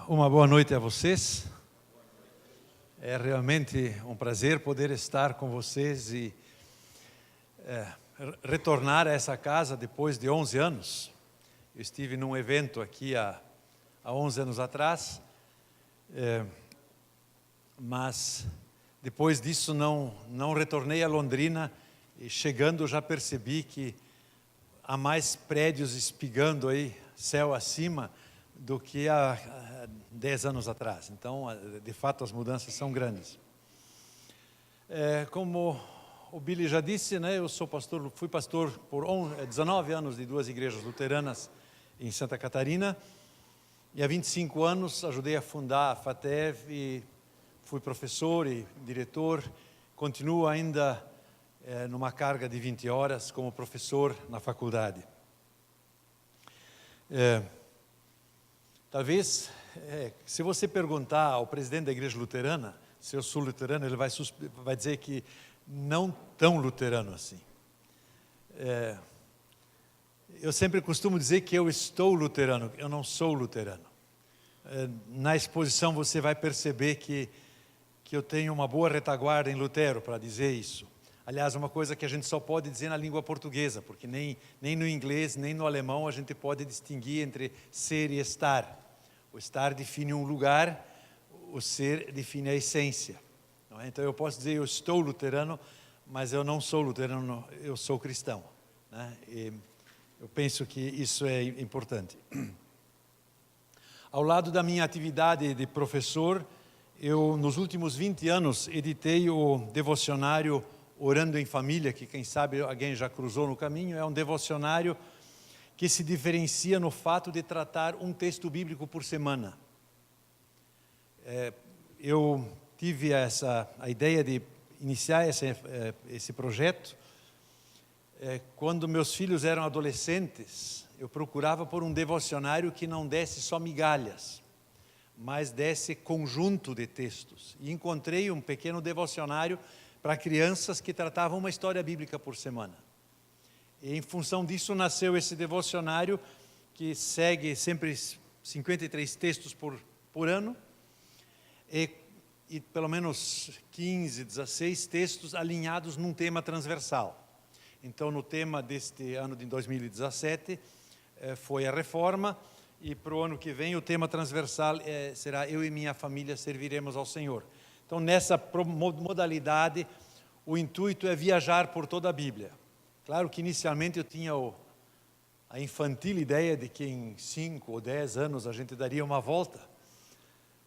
Uma boa noite a vocês. É realmente um prazer poder estar com vocês e retornar a essa casa depois de 11 anos. Eu estive num evento aqui há 11 anos atrás, mas depois disso não retornei a Londrina e chegando já percebi que há mais prédios espigando aí, céu acima, do que há 10 anos atrás. Então, de fato, as mudanças são grandes. Como o Billy já disse, né, eu fui pastor por 19 anos de duas igrejas luteranas em Santa Catarina, e há 25 anos ajudei a fundar a FATEV e fui professor e diretor. Continuo ainda numa carga de 20 horas como professor na faculdade. Talvez, se você perguntar ao presidente da igreja luterana, se eu sou luterano, ele vai dizer que não tão luterano assim. Eu sempre costumo dizer que eu estou luterano, eu não sou luterano. Na exposição você vai perceber que eu tenho uma boa retaguarda em Lutero para dizer isso. Aliás, uma coisa que a gente só pode dizer na língua portuguesa, porque nem no inglês, nem no alemão a gente pode distinguir entre ser e estar. O estar define um lugar, o ser define a essência. Não é? Então eu posso dizer eu estou luterano, mas eu não sou luterano, eu sou cristão. Né? E eu penso que isso é importante. Ao lado da minha atividade de professor, eu nos últimos 20 anos editei o devocionário Orando em Família, que quem sabe alguém já cruzou no caminho. É um devocionário que se diferencia no fato de tratar um texto bíblico por semana. Eu tive a ideia de iniciar esse projeto quando meus filhos eram adolescentes. Eu procurava por um devocionário que não desse só migalhas, mas desse conjunto de textos. E encontrei um pequeno devocionário para crianças que tratavam uma história bíblica por semana. E em função disso nasceu esse devocionário que segue sempre 53 textos por ano e pelo menos 15, 16 textos alinhados num tema transversal. Então, no tema deste ano de 2017 foi a reforma, e para o ano que vem o tema transversal será Eu e Minha Família Serviremos ao Senhor. Então, nessa modalidade, o intuito é viajar por toda a Bíblia. Claro que inicialmente eu tinha a infantil ideia de que em 5 ou 10 anos a gente daria uma volta,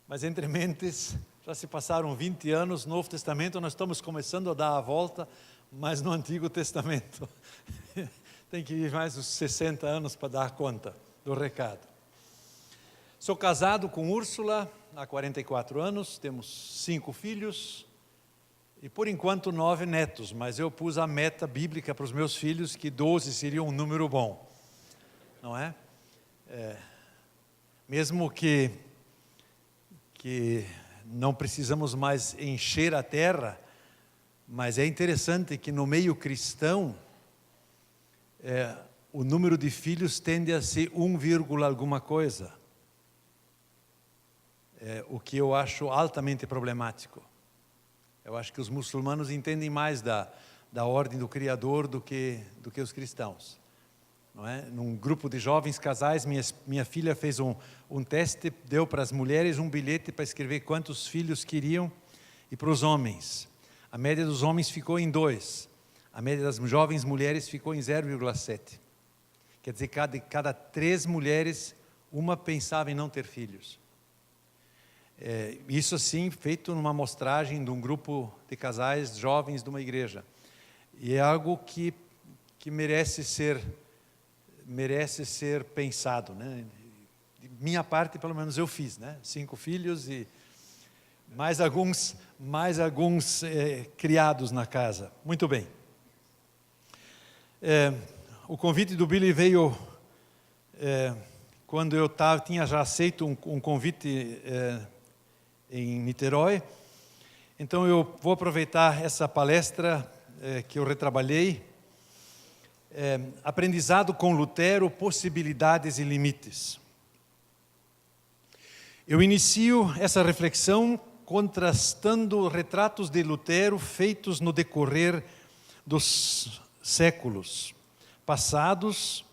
mas entre mentes já se passaram 20 anos. No Novo Testamento nós estamos começando a dar a volta, mas no Antigo Testamento tem que ir mais uns 60 anos para dar conta do recado. Sou casado com Úrsula há 44 anos, temos 5 filhos e por enquanto 9 netos, mas eu pus a meta bíblica para os meus filhos que 12 seria um número bom, não é? Mesmo que não precisamos mais encher a terra, mas é interessante que no meio cristão o número de filhos tende a ser 1, alguma coisa. O que eu acho altamente problemático. Eu acho que os muçulmanos entendem mais da ordem do Criador do que os cristãos. Não é? Num grupo de jovens casais, minha filha fez um teste, deu para as mulheres um bilhete para escrever quantos filhos queriam, e para os homens. A média dos homens ficou em 2. A média das jovens mulheres ficou em 0,7. Quer dizer, cada 3 mulheres, uma pensava em não ter filhos. Isso assim, feito numa amostragem de um grupo de casais jovens de uma igreja. E é algo que merece ser pensado, né? De minha parte, pelo menos eu fiz, né? 5 filhos e mais alguns criados na casa. Muito bem. O convite do Billy veio quando eu tinha já aceito um convite em Niterói. Então eu vou aproveitar essa palestra que eu retrabalhei, Aprendizado com Lutero, Possibilidades e Limites. Eu inicio essa reflexão contrastando retratos de Lutero feitos no decorrer dos séculos passados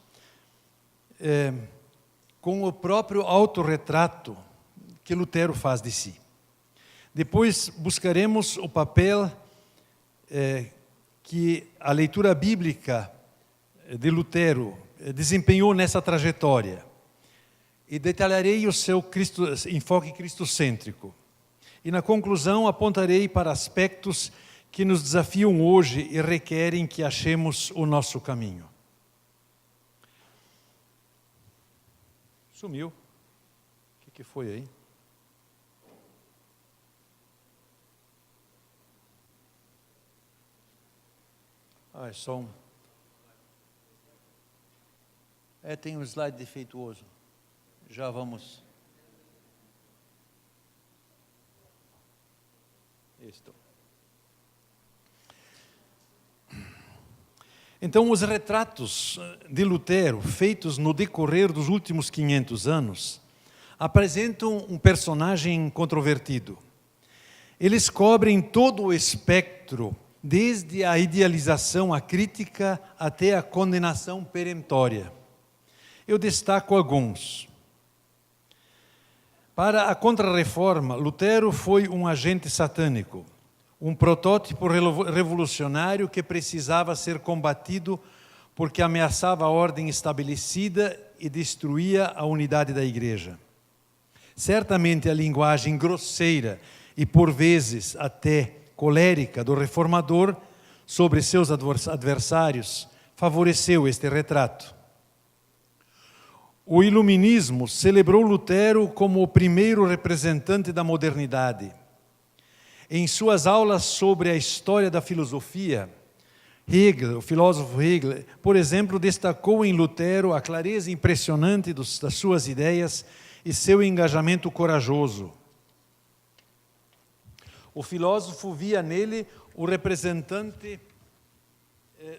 com o próprio autorretrato que Lutero faz de si. Depois buscaremos o papel que a leitura bíblica de Lutero desempenhou nessa trajetória. E detalharei o seu enfoque cristocêntrico. E na conclusão apontarei para aspectos que nos desafiam hoje e requerem que achemos o nosso caminho. Sumiu. O que foi aí? É só um... tem um slide defeituoso. Já vamos. Então, os retratos de Lutero, feitos no decorrer dos últimos 500 anos, apresentam um personagem controvertido. Eles cobrem todo o espectro, desde a idealização, a crítica, até a condenação peremptória. Eu destaco alguns. Para a Contra-Reforma, Lutero foi um agente satânico, um protótipo revolucionário que precisava ser combatido porque ameaçava a ordem estabelecida e destruía a unidade da Igreja. Certamente a linguagem grosseira e, por vezes, até colérica do reformador sobre seus adversários favoreceu este retrato. O iluminismo celebrou Lutero como o primeiro representante da modernidade. Em suas aulas sobre a história da filosofia, Hegel, o filósofo Hegel, por exemplo, destacou em Lutero a clareza impressionante das suas ideias e seu engajamento corajoso. O filósofo via nele o representante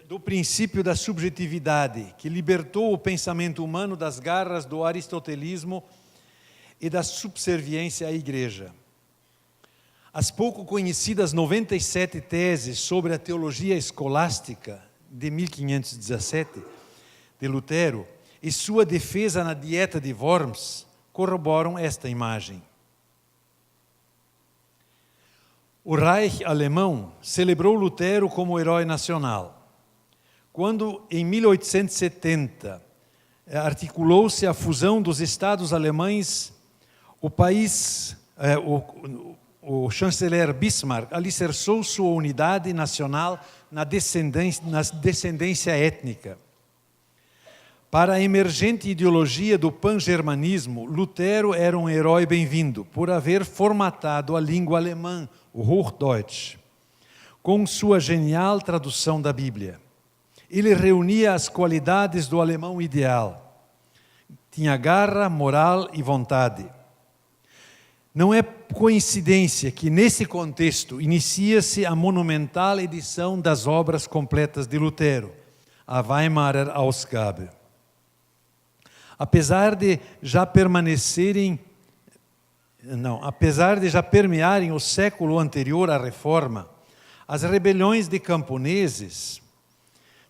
do princípio da subjetividade, que libertou o pensamento humano das garras do aristotelismo e da subserviência à Igreja. As pouco conhecidas 97 teses sobre a teologia escolástica de 1517, de Lutero, e sua defesa na Dieta de Worms, corroboram esta imagem. O Reich alemão celebrou Lutero como herói nacional. Quando, em 1870, articulou-se a fusão dos estados alemães, o chanceler Bismarck alicerçou sua unidade nacional na descendência étnica. Para a emergente ideologia do pan-germanismo, Lutero era um herói bem-vindo, por haver formatado a língua alemã, o Hochdeutsch, com sua genial tradução da Bíblia. Ele reunia as qualidades do alemão ideal. Tinha garra, moral e vontade. Não é coincidência que, nesse contexto, inicia-se a monumental edição das obras completas de Lutero, a Weimarer Ausgabe. Apesar de já permearem o século anterior à Reforma, as rebeliões de camponeses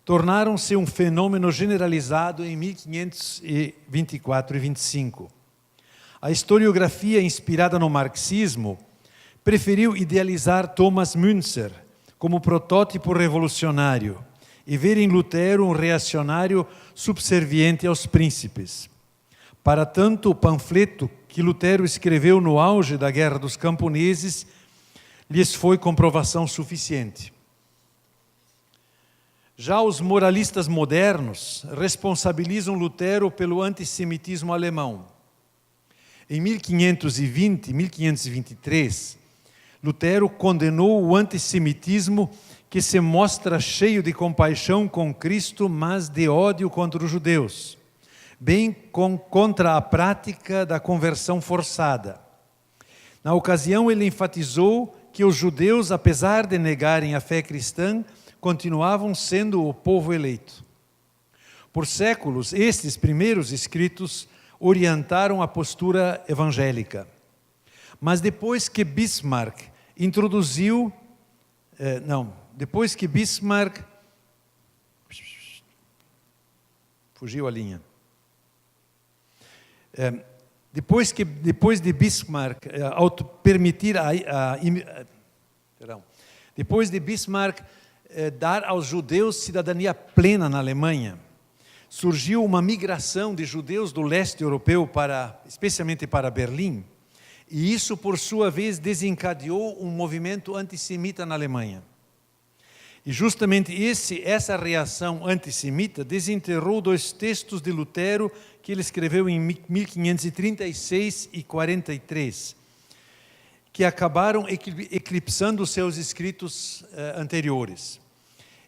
tornaram-se um fenômeno generalizado em 1524 e 25. A historiografia inspirada no marxismo preferiu idealizar Thomas Müntzer como protótipo revolucionário e ver em Lutero um reacionário subserviente aos príncipes. Para tanto, o panfleto que Lutero escreveu no auge da Guerra dos Camponeses lhes foi comprovação suficiente. Já os moralistas modernos responsabilizam Lutero pelo antissemitismo alemão. Em 1520 e 1523, Lutero condenou o antissemitismo que se mostra cheio de compaixão com Cristo, mas de ódio contra os judeus, bem contra a prática da conversão forçada. Na ocasião, ele enfatizou que os judeus, apesar de negarem a fé cristã, continuavam sendo o povo eleito. Por séculos, estes primeiros escritos orientaram a postura evangélica. Mas depois que Bismarck introduziu... depois que Bismarck... Fugiu a linha. Depois de Bismarck depois de Bismarck dar aos judeus cidadania plena na Alemanha, surgiu uma migração de judeus do leste europeu, especialmente para Berlim, e isso, por sua vez, desencadeou um movimento antissemita na Alemanha. E justamente essa reação antissemita desenterrou 2 textos de Lutero que ele escreveu em 1536 e 43, que acabaram eclipsando os seus escritos anteriores.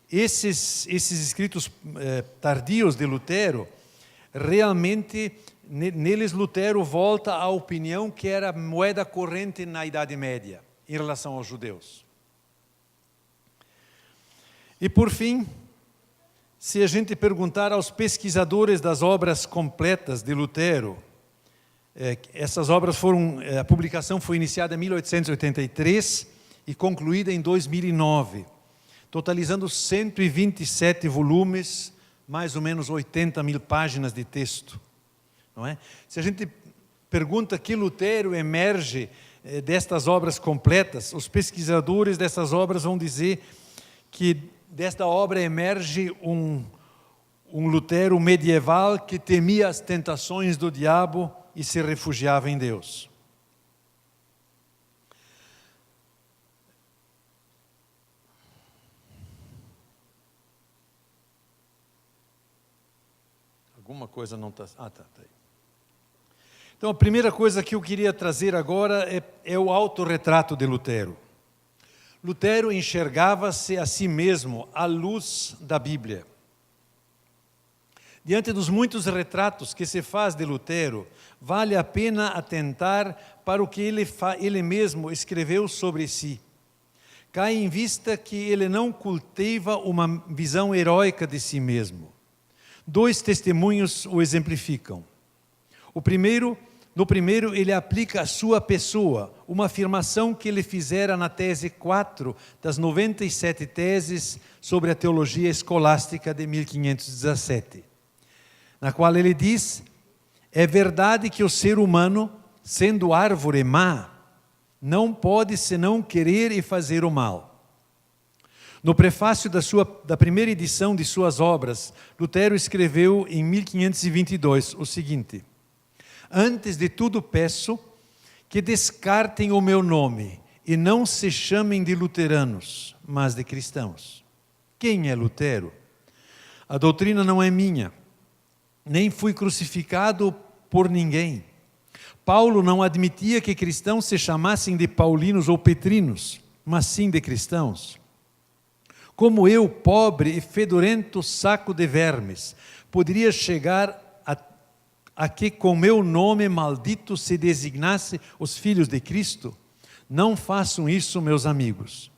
Esses escritos tardios de Lutero, realmente, neles Lutero volta à opinião que era moeda corrente na Idade Média, em relação aos judeus. E por fim, se a gente perguntar aos pesquisadores das obras completas de Lutero, essas obras a publicação foi iniciada em 1883 e concluída em 2009, totalizando 127 volumes, mais ou menos 80.000 páginas de texto. Não é? Se a gente pergunta que Lutero emerge destas obras completas, os pesquisadores dessas obras vão dizer que desta obra emerge um Lutero medieval que temia as tentações do diabo e se refugiava em Deus. Alguma coisa não está... tá aí. Então, a primeira coisa que eu queria trazer agora é o autorretrato de Lutero. Lutero enxergava-se a si mesmo à luz da Bíblia. Diante dos muitos retratos que se faz de Lutero, vale a pena atentar para o que ele mesmo escreveu sobre si. Cai em vista que ele não cultiva uma visão heróica de si mesmo. 2 testemunhos o exemplificam. No primeiro, ele aplica a sua pessoa, uma afirmação que ele fizera na tese 4 das 97 teses sobre a teologia escolástica de 1517, na qual ele diz: é verdade que o ser humano, sendo árvore má, não pode senão querer e fazer o mal. No prefácio da primeira edição de suas obras, Lutero escreveu em 1522 o seguinte: antes de tudo peço que descartem o meu nome e não se chamem de luteranos, mas de cristãos. Quem é Lutero? A doutrina não é minha, nem fui crucificado por ninguém. Paulo não admitia que cristãos se chamassem de paulinos ou petrinos, mas sim de cristãos. Como eu, pobre e fedorento saco de vermes, poderia chegar a que com meu nome maldito se designasse os filhos de Cristo? Não façam isso, meus amigos.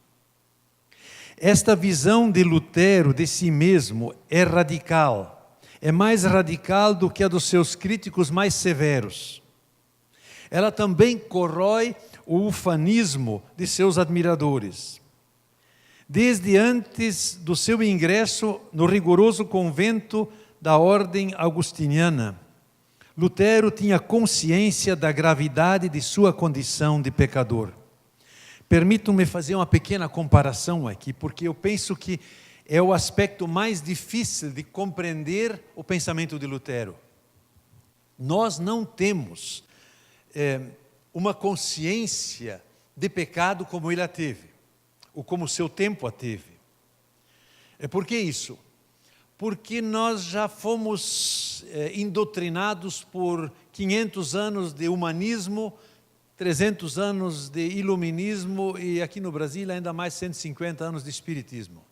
Esta visão de Lutero de si mesmo é radical. É mais radical do que a dos seus críticos mais severos. Ela também corrói o ufanismo de seus admiradores. Desde antes do seu ingresso no rigoroso convento da ordem agustiniana, Lutero tinha consciência da gravidade de sua condição de pecador. Permitam-me fazer uma pequena comparação aqui, porque eu penso que é o aspecto mais difícil de compreender o pensamento de Lutero. Nós não temos uma consciência de pecado como ele a teve, ou como o seu tempo a teve. Por que isso? Porque nós já fomos indoutrinados por 500 anos de humanismo, 300 anos de iluminismo e aqui no Brasil ainda mais 150 anos de espiritismo.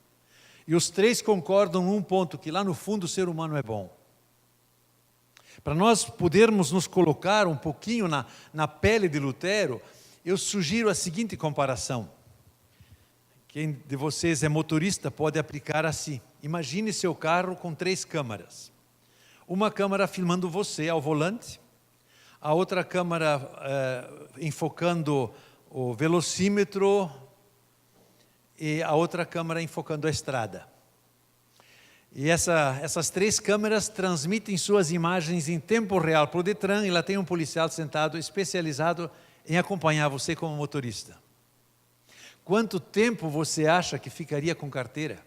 E os 3 concordam num ponto, que lá no fundo o ser humano é bom. Para nós podermos nos colocar um pouquinho na pele de Lutero, eu sugiro a seguinte comparação. Quem de vocês é motorista pode aplicar assim. Imagine seu carro com 3 câmeras. Uma câmera filmando você ao volante, a outra câmera enfocando o velocímetro e a outra câmera enfocando a estrada. E essas 3 câmeras transmitem suas imagens em tempo real para o Detran, e lá tem um policial sentado especializado em acompanhar você como motorista. Quanto tempo você acha que ficaria com carteira?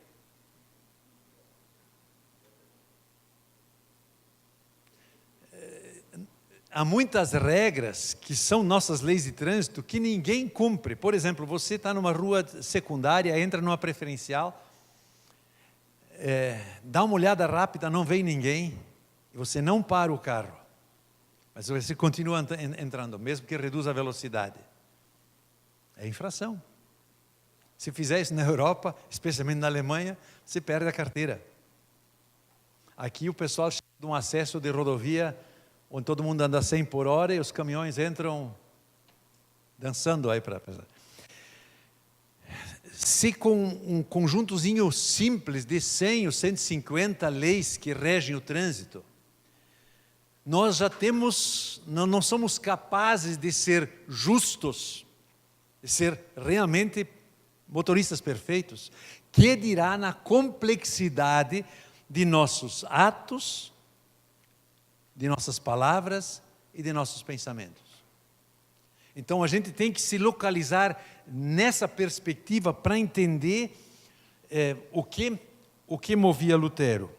Há muitas regras que são nossas leis de trânsito que ninguém cumpre. Por exemplo, você está numa rua secundária, entra numa preferencial, dá uma olhada rápida, não vem ninguém, e você não para o carro, mas você continua entrando, mesmo que reduza a velocidade. É infração. Se fizer isso na Europa, especialmente na Alemanha, você perde a carteira. Aqui o pessoal chega de um acesso de rodovia, onde todo mundo anda 100 por hora, e os caminhões entram dançando aí para... Se com um conjuntozinho simples de 100 ou 150 leis que regem o trânsito, nós já temos, não somos capazes de ser justos, de ser realmente motoristas perfeitos, que dirá na complexidade de nossos atos, de nossas palavras e de nossos pensamentos. Então a gente tem que se localizar nessa perspectiva para entender o que movia Lutero.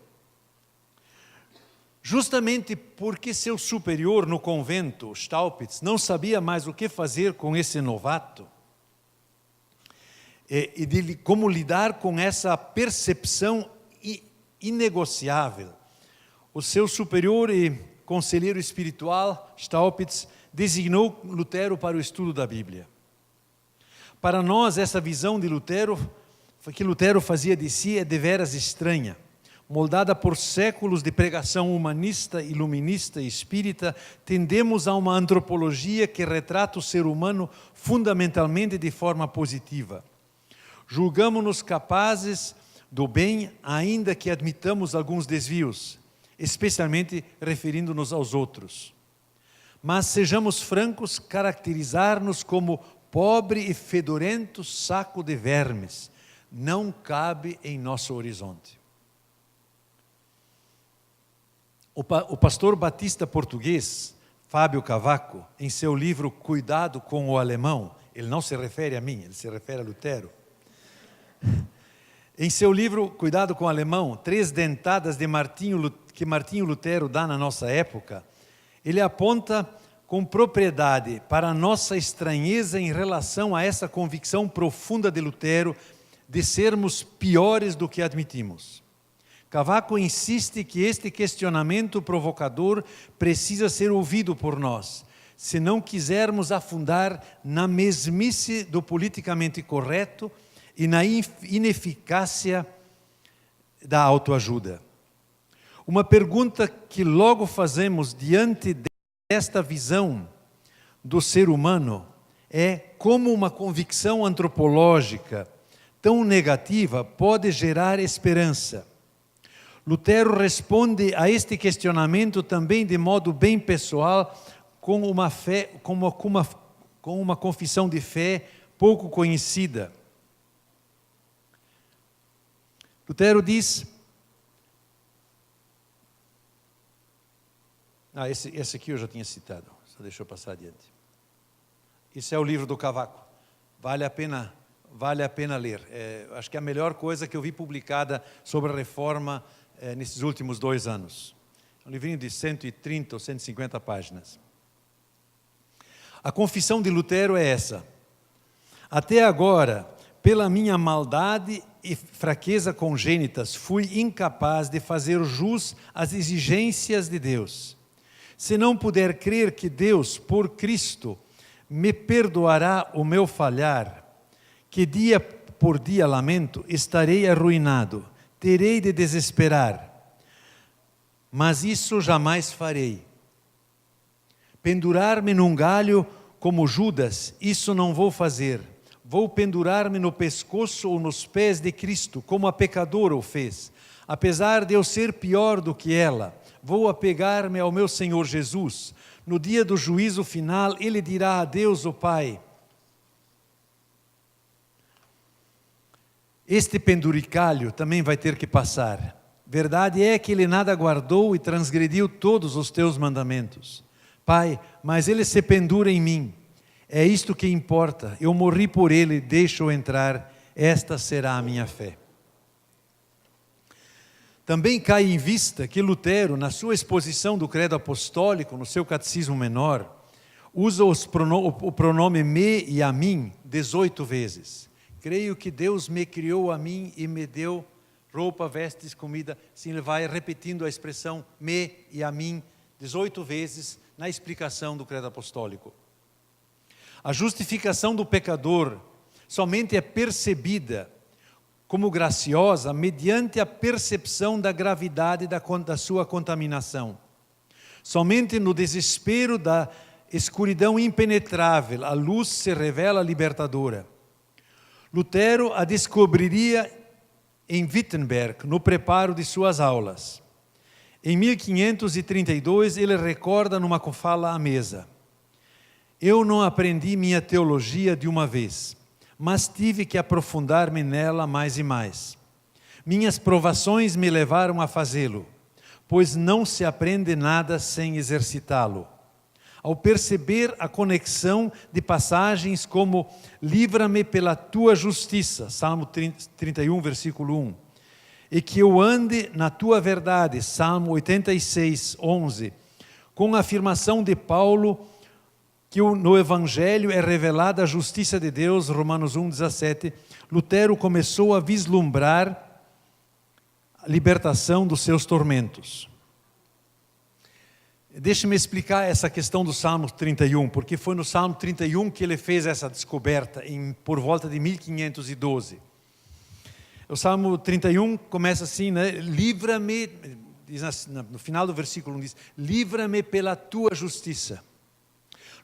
Justamente porque seu superior no convento, Staupitz, não sabia mais o que fazer com esse novato, e de como lidar com essa percepção inegociável. O seu superior e conselheiro espiritual, Staupitz, designou Lutero para o estudo da Bíblia. Para nós, essa visão de Lutero, que Lutero fazia de si, é deveras estranha. Moldada por séculos de pregação humanista, iluminista e espírita, tendemos a uma antropologia que retrata o ser humano fundamentalmente de forma positiva. Julgamos-nos capazes do bem, ainda que admitamos alguns desvios, especialmente referindo-nos aos outros. Mas sejamos francos, caracterizar-nos como pobre e fedorento saco de vermes não cabe em nosso horizonte. O pastor batista português, Fábio Cavaco, em seu livro Cuidado com o Alemão, ele não se refere a mim, ele se refere a Lutero. Em seu livro Cuidado com o Alemão, 3 dentadas que Martinho Lutero dá na nossa época, ele aponta com propriedade para a nossa estranheza em relação a essa convicção profunda de Lutero de sermos piores do que admitimos. Cavaco insiste que este questionamento provocador precisa ser ouvido por nós, se não quisermos afundar na mesmice do politicamente correto e na ineficácia da autoajuda. Uma pergunta que logo fazemos diante desta visão do ser humano é como uma convicção antropológica tão negativa pode gerar esperança. Lutero responde a este questionamento também de modo bem pessoal, com uma confissão de fé pouco conhecida. Lutero diz... esse aqui eu já tinha citado, só deixa eu passar adiante. Esse é o livro do Cavaco, vale a pena ler. Acho que é a melhor coisa que eu vi publicada sobre a reforma nesses últimos 2 anos. Um livrinho de 130 ou 150 páginas. A confissão de Lutero é essa: até agora, pela minha maldade e fraqueza congênitas, fui incapaz de fazer jus às exigências de Deus. Se não puder crer que Deus, por Cristo, me perdoará o meu falhar, que dia por dia lamento, estarei arruinado, terei de desesperar. Mas isso jamais farei. Pendurar-me num galho como Judas, isso não vou fazer. Vou pendurar-me no pescoço ou nos pés de Cristo, como a pecadora o fez. Apesar de eu ser pior do que ela, vou apegar-me ao meu Senhor Jesus, No dia do juízo final, ele dirá a Deus, o Pai: este penduricalho também vai ter que passar. Verdade é que ele nada guardou e transgrediu todos os teus mandamentos. Pai, mas ele se pendura em mim. É isto que importa. Eu morri por ele, deixo-o entrar. Esta será a minha fé. Também cai em vista que Lutero, na sua exposição do credo apostólico, no seu catecismo menor, usa o pronome me e a mim 18 vezes. Creio que Deus me criou a mim e me deu roupa, vestes, comida. Sim, ele vai repetindo a expressão me e a mim 18 vezes na explicação do credo apostólico. A justificação do pecador somente é percebida como graciosa mediante a percepção da gravidade da sua contaminação. Somente no desespero da escuridão impenetrável, a luz se revela libertadora. Lutero a descobriria em Wittenberg, no preparo de suas aulas. Em 1532, ele recorda numa fala à mesa: eu não aprendi minha teologia de uma vez, mas tive que aprofundar-me nela mais e mais. Minhas provações me levaram a fazê-lo, pois não se aprende nada sem exercitá-lo. Ao perceber a conexão de passagens como livra-me pela tua justiça, Salmo 31, versículo 1, e que eu ande na tua verdade, Salmo 86, 11, com a afirmação de Paulo que no Evangelho é revelada a justiça de Deus, Romanos 1, 17, Lutero começou a vislumbrar a libertação dos seus tormentos. Deixe-me explicar essa questão do Salmo 31, porque foi no Salmo 31 que ele fez essa descoberta, por volta de 1512. O Salmo 31 começa assim, né? Livra-me, no final do versículo 1 diz, livra-me pela tua justiça.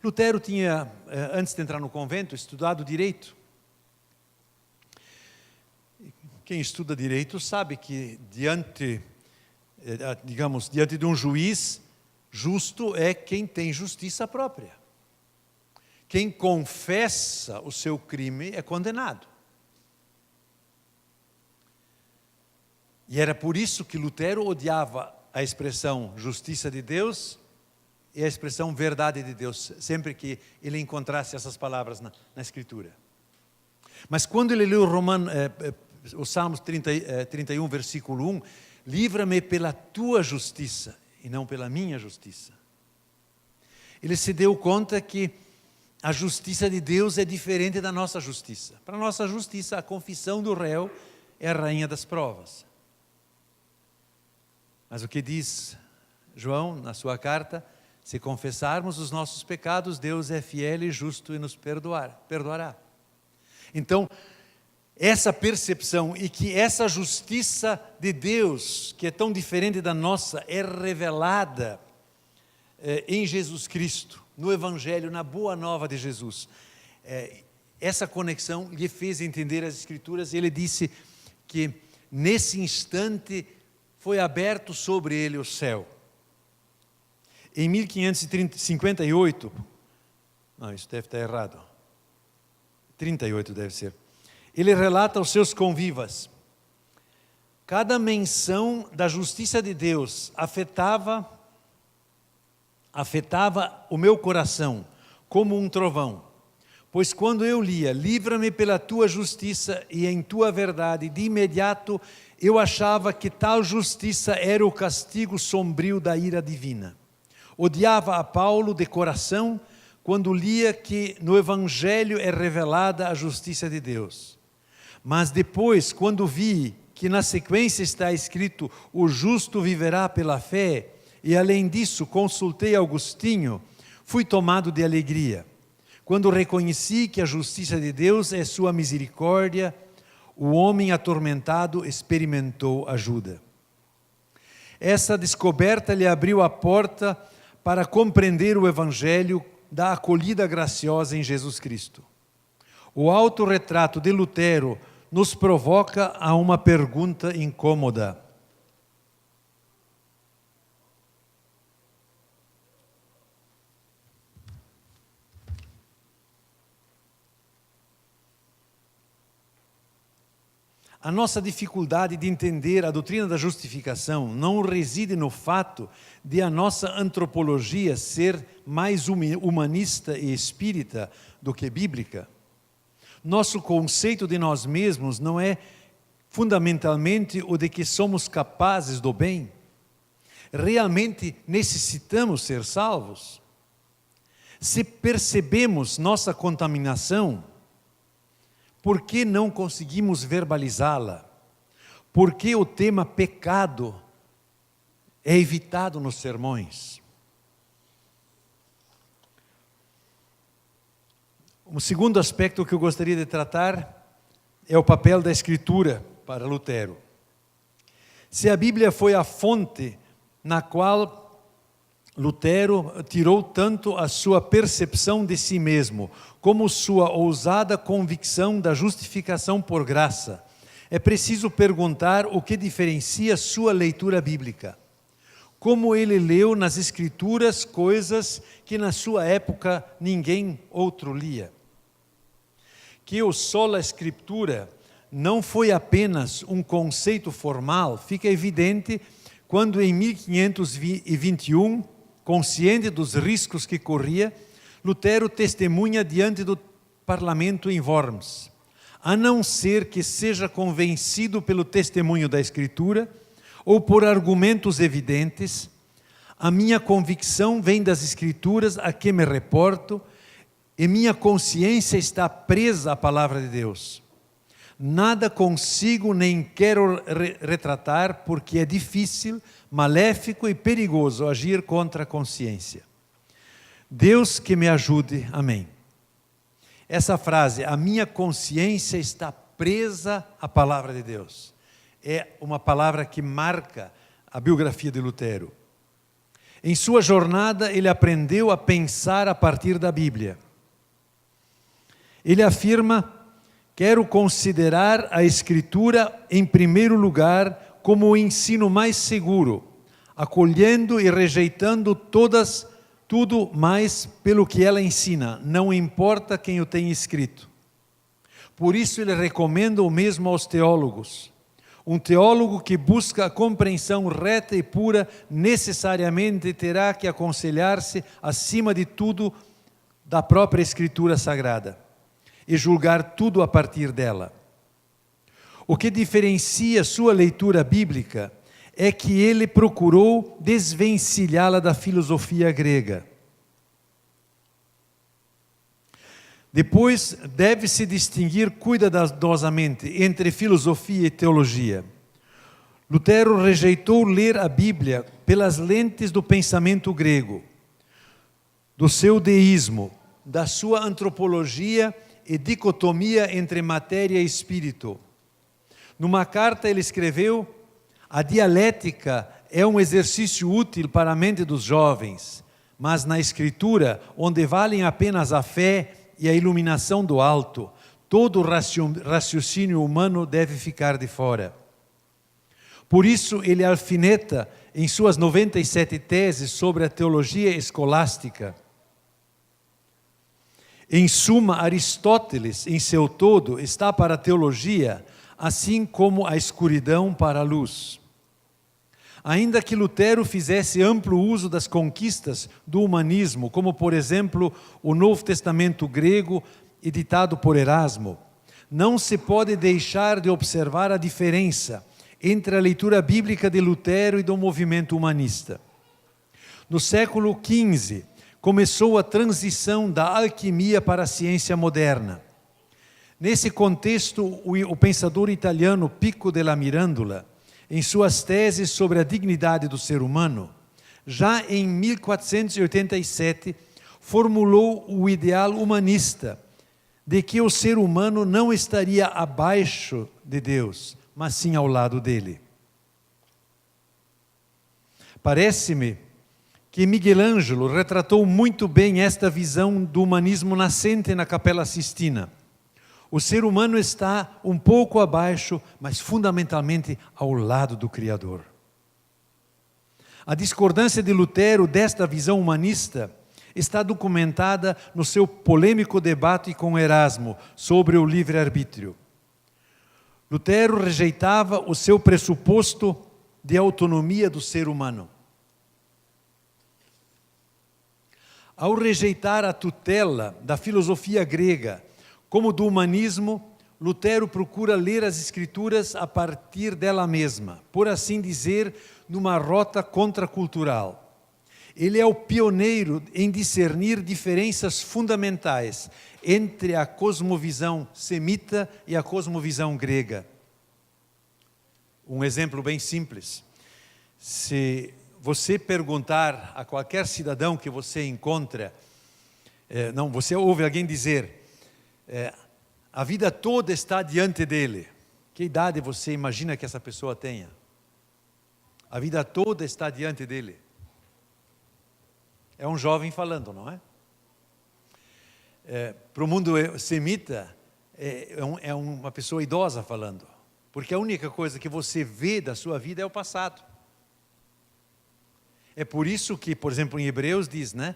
Lutero tinha, antes de entrar no convento, estudado direito. Quem estuda direito sabe que diante de um juiz justo é quem tem justiça própria. Quem confessa o seu crime é condenado. E era por isso que Lutero odiava a expressão justiça de Deus e a expressão verdade de Deus, sempre que ele encontrasse essas palavras na Escritura. Mas quando ele leu o Salmos 31, versículo 1, livra-me pela tua justiça e não pela minha justiça. Ele se deu conta que a justiça de Deus é diferente da nossa justiça. Para a nossa justiça, a confissão do réu é a rainha das provas. Mas o que diz João na sua carta? Se confessarmos os nossos pecados, Deus é fiel e justo e nos perdoará. Então, essa percepção e que essa justiça de Deus, que é tão diferente da nossa, é revelada em Jesus Cristo, no Evangelho, na boa nova de Jesus. Essa conexão lhe fez entender as Escrituras e ele disse que nesse instante foi aberto sobre ele o céu. Em 1558, não, isso deve estar errado, 38 deve ser. Ele relata aos seus convivas: cada menção da justiça de Deus afetava o meu coração como um trovão. Pois quando eu lia, livra-me pela tua justiça e em tua verdade, de imediato eu achava que tal justiça era o castigo sombrio da ira divina. Odiava a Paulo de coração quando lia que no Evangelho é revelada a justiça de Deus. Mas depois, quando vi que na sequência está escrito o justo viverá pela fé, e além disso consultei Agostinho, fui tomado de alegria. Quando reconheci que a justiça de Deus é sua misericórdia, o homem atormentado experimentou ajuda. Essa descoberta lhe abriu a porta para compreender o Evangelho da acolhida graciosa em Jesus Cristo. O autorretrato de Lutero nos provoca a uma pergunta incômoda. A nossa dificuldade de entender a doutrina da justificação não reside no fato de a nossa antropologia ser mais humanista e espírita do que bíblica. Nosso conceito de nós mesmos não é fundamentalmente o de que somos capazes do bem. Realmente necessitamos ser salvos. Se percebemos nossa contaminação, por que não conseguimos verbalizá-la? Por que o tema pecado é evitado nos sermões? O segundo aspecto que eu gostaria de tratar é o papel da Escritura para Lutero. Se a Bíblia foi a fonte na qual Lutero tirou tanto a sua percepção de si mesmo, como sua ousada convicção da justificação por graça, é preciso perguntar o que diferencia sua leitura bíblica. Como ele leu nas Escrituras coisas que na sua época ninguém outro lia. Que o sola Escritura não foi apenas um conceito formal, fica evidente quando em 1521, consciente dos riscos que corria, Lutero testemunha diante do parlamento em Worms. A não ser que seja convencido pelo testemunho da Escritura ou por argumentos evidentes, a minha convicção vem das Escrituras a que me reporto e minha consciência está presa à palavra de Deus. Nada consigo nem quero retratar porque é difícil, maléfico e perigoso agir contra a consciência. Deus que me ajude, amém. Essa frase, a minha consciência está presa à palavra de Deus, é uma palavra que marca a biografia de Lutero. Em sua jornada, ele aprendeu a pensar a partir da Bíblia. Ele afirma: quero considerar a Escritura em primeiro lugar como o ensino mais seguro, acolhendo e rejeitando tudo mais pelo que ela ensina, não importa quem o tenha escrito. Por isso ele recomenda o mesmo aos teólogos. Um teólogo que busca a compreensão reta e pura necessariamente terá que aconselhar-se, acima de tudo, da própria Escritura Sagrada e julgar tudo a partir dela. O que diferencia sua leitura bíblica é que ele procurou desvencilhá-la da filosofia grega. Depois, deve-se distinguir cuidadosamente entre filosofia e teologia. Lutero rejeitou ler a Bíblia pelas lentes do pensamento grego, do seu deísmo, da sua antropologia e dicotomia entre matéria e espírito. Numa carta ele escreveu: a dialética é um exercício útil para a mente dos jovens, mas na Escritura, onde valem apenas a fé e a iluminação do alto, todo raciocínio humano deve ficar de fora. Por isso ele alfineta em suas 97 teses sobre a teologia escolástica. Em suma, Aristóteles, em seu todo, está para a teologia, assim como a escuridão para a luz. Ainda que Lutero fizesse amplo uso das conquistas do humanismo, como, por exemplo, o Novo Testamento grego, editado por Erasmo, não se pode deixar de observar a diferença entre a leitura bíblica de Lutero e do movimento humanista. No século XV, começou a transição da alquimia para a ciência moderna. Nesse contexto, o pensador italiano Pico della Mirandola, em suas teses sobre a dignidade do ser humano, já em 1487, formulou o ideal humanista de que o ser humano não estaria abaixo de Deus, mas sim ao lado dele. Parece-me que Miguel Ângelo retratou muito bem esta visão do humanismo nascente na Capela Sistina. O ser humano está um pouco abaixo, mas fundamentalmente ao lado do Criador. A discordância de Lutero desta visão humanista está documentada no seu polêmico debate com Erasmo sobre o livre-arbítrio. Lutero rejeitava o seu pressuposto de autonomia do ser humano. Ao rejeitar a tutela da filosofia grega como do humanismo, Lutero procura ler as Escrituras a partir dela mesma, por assim dizer, numa rota contracultural. Ele é o pioneiro em discernir diferenças fundamentais entre a cosmovisão semita e a cosmovisão grega. Um exemplo bem simples. Se você perguntar a qualquer cidadão que você encontra, você ouve alguém dizer, a vida toda está diante dele. Que idade você imagina que essa pessoa tenha? A vida toda está diante dele. É um jovem falando, não é? Para o mundo semita, é uma pessoa idosa falando. Porque a única coisa que você vê da sua vida é o passado. É por isso que, por exemplo, em Hebreus diz, né?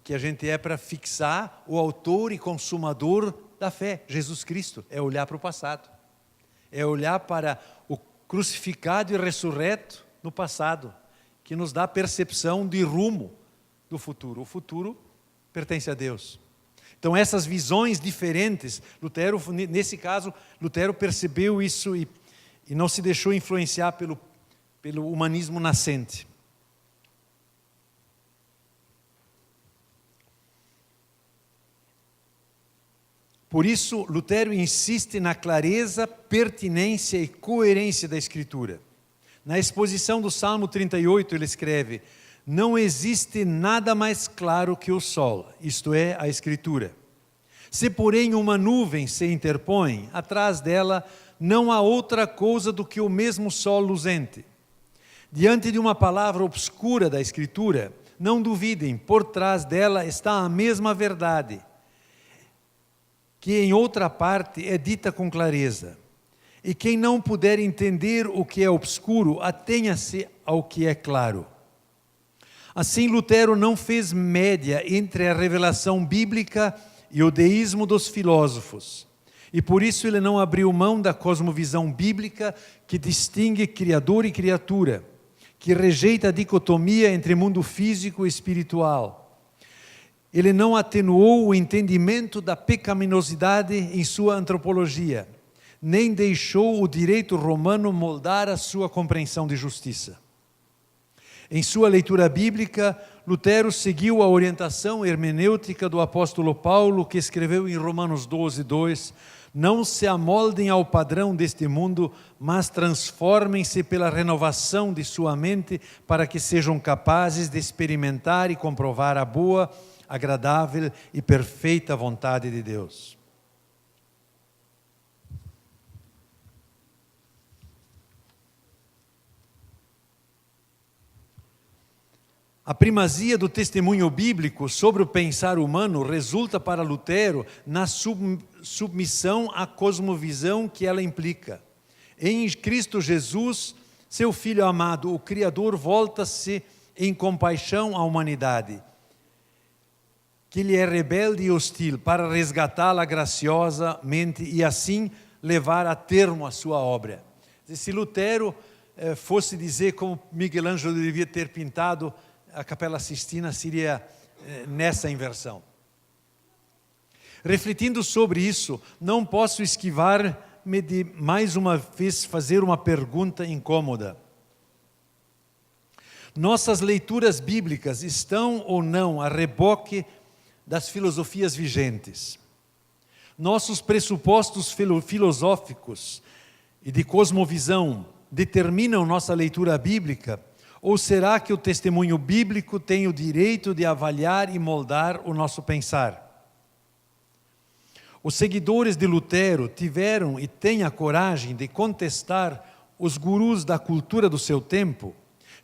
Que a gente é para fixar o autor e consumador da fé, Jesus Cristo. É olhar para o passado. É olhar para o crucificado e ressurreto no passado, que nos dá a percepção de rumo do futuro. O futuro pertence a Deus. Então essas visões diferentes, Lutero, nesse caso, Lutero percebeu isso e não se deixou influenciar pelo humanismo nascente. Por isso, Lutero insiste na clareza, pertinência e coerência da Escritura. Na exposição do Salmo 38, ele escreve: não existe nada mais claro que o sol, isto é, a Escritura. Se, porém, uma nuvem se interpõe, atrás dela não há outra coisa do que o mesmo sol luzente. Diante de uma palavra obscura da Escritura, não duvidem, por trás dela está a mesma verdade, que em outra parte é dita com clareza. E quem não puder entender o que é obscuro, atenha-se ao que é claro. Assim, Lutero não fez média entre a revelação bíblica e o deísmo dos filósofos. E por isso ele não abriu mão da cosmovisão bíblica que distingue Criador e criatura, que rejeita a dicotomia entre mundo físico e espiritual. Ele não atenuou o entendimento da pecaminosidade em sua antropologia, nem deixou o direito romano moldar a sua compreensão de justiça. Em sua leitura bíblica, Lutero seguiu a orientação hermenêutica do apóstolo Paulo, que escreveu em Romanos 12:2: não se amoldem ao padrão deste mundo, mas transformem-se pela renovação de sua mente, para que sejam capazes de experimentar e comprovar a boa, agradável e perfeita vontade de Deus. A primazia do testemunho bíblico sobre o pensar humano resulta para Lutero na submissão à cosmovisão que ela implica. Em Cristo Jesus, seu Filho amado, o Criador volta-se em compaixão à humanidade, que lhe é rebelde e hostil, para resgatá-la graciosamente e assim levar a termo a sua obra. Se Lutero fosse dizer como Miguel Ângelo devia ter pintado a Capela Sistina, seria nessa inversão. Refletindo sobre isso, não posso esquivar-me de mais uma vez fazer uma pergunta incômoda. Nossas leituras bíblicas estão ou não a reboque das filosofias vigentes? Nossos pressupostos filosóficos e de cosmovisão determinam nossa leitura bíblica? Ou será que o testemunho bíblico tem o direito de avaliar e moldar o nosso pensar? Os seguidores de Lutero tiveram e têm a coragem de contestar os gurus da cultura do seu tempo,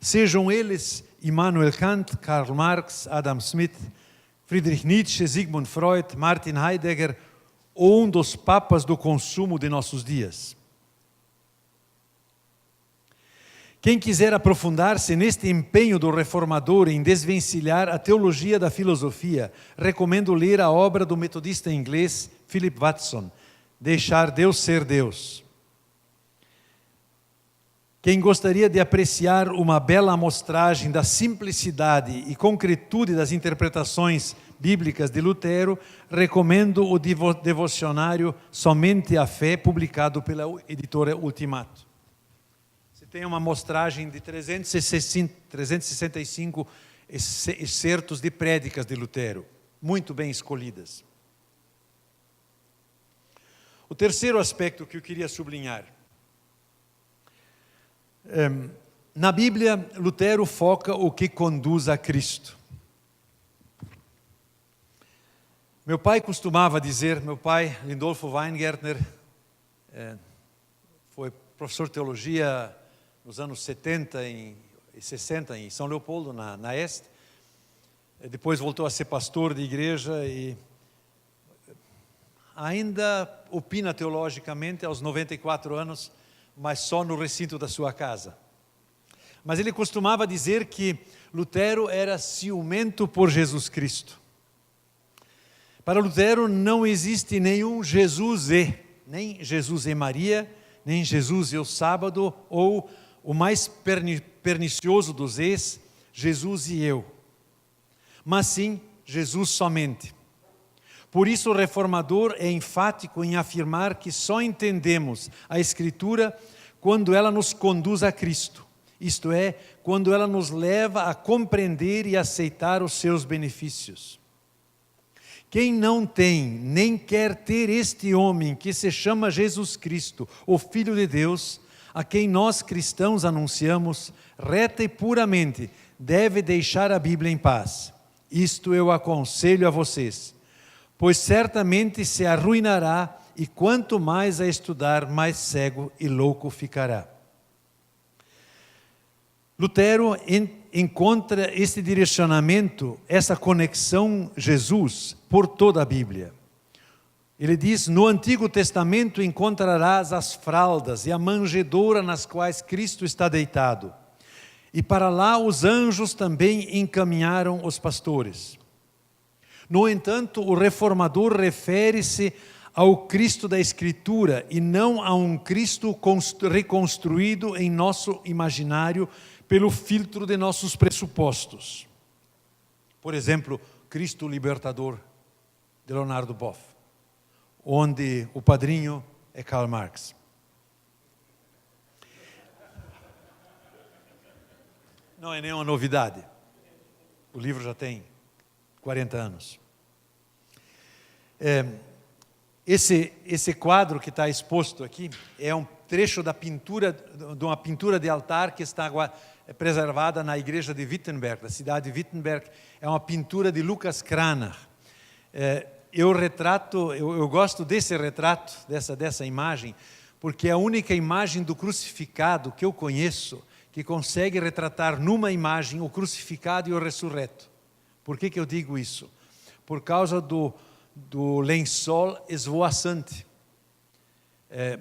sejam eles Immanuel Kant, Karl Marx, Adam Smith, Friedrich Nietzsche, Sigmund Freud, Martin Heidegger ou um dos papas do consumo de nossos dias. Quem quiser aprofundar-se neste empenho do reformador em desvencilhar a teologia da filosofia, recomendo ler a obra do metodista inglês Philip Watson, Deixar Deus Ser Deus. Quem gostaria de apreciar uma bela amostragem da simplicidade e concretude das interpretações bíblicas de Lutero, recomendo o devocionário Somente a Fé, publicado pela editora Ultimato. Você tem uma amostragem de 365 excertos de prédicas de Lutero, muito bem escolhidas. O terceiro aspecto que eu queria sublinhar. Na Bíblia, Lutero foca o que conduz a Cristo. Meu pai costumava dizer, meu pai, Lindolfo Weingärtner, foi professor de teologia nos anos 70 e 60 em São Leopoldo, na Este. Depois voltou a ser pastor de igreja e ainda opina teologicamente aos 94 anos, mas só no recinto da sua casa. Mas ele costumava dizer que Lutero era ciumento por Jesus Cristo. Para Lutero não existe nenhum Jesus nem Jesus e Maria, nem Jesus e o sábado, ou o mais pernicioso dos Jesus e eu. Mas sim, Jesus somente. Por isso o reformador é enfático em afirmar que só entendemos a Escritura quando ela nos conduz a Cristo, isto é, quando ela nos leva a compreender e aceitar os seus benefícios. Quem não tem, nem quer ter este homem que se chama Jesus Cristo, o Filho de Deus, a quem nós cristãos anunciamos, reta e puramente, deve deixar a Bíblia em paz. Isto eu aconselho a vocês, pois certamente se arruinará e quanto mais a estudar, mais cego e louco ficará. Lutero encontra este direcionamento, essa conexão Jesus por toda a Bíblia. Ele diz, no Antigo Testamento encontrarás as fraldas e a manjedoura nas quais Cristo está deitado. E para lá os anjos também encaminharam os pastores. No entanto, o reformador refere-se ao Cristo da Escritura e não a um Cristo reconstruído em nosso imaginário pelo filtro de nossos pressupostos. Por exemplo, Cristo Libertador, de Leonardo Boff, onde o padrinho é Karl Marx. Não é nenhuma novidade. O livro já tem 40 anos. Esse quadro que está exposto aqui é um trecho da pintura, de uma pintura de altar que está preservada na igreja de Wittenberg, da cidade de Wittenberg. É uma pintura de Lucas Cranach. Eu gosto desse retrato, dessa imagem, porque é a única imagem do crucificado que eu conheço que consegue retratar numa imagem o crucificado e o ressurreto. Por que eu digo isso? Por causa do lençol esvoaçante.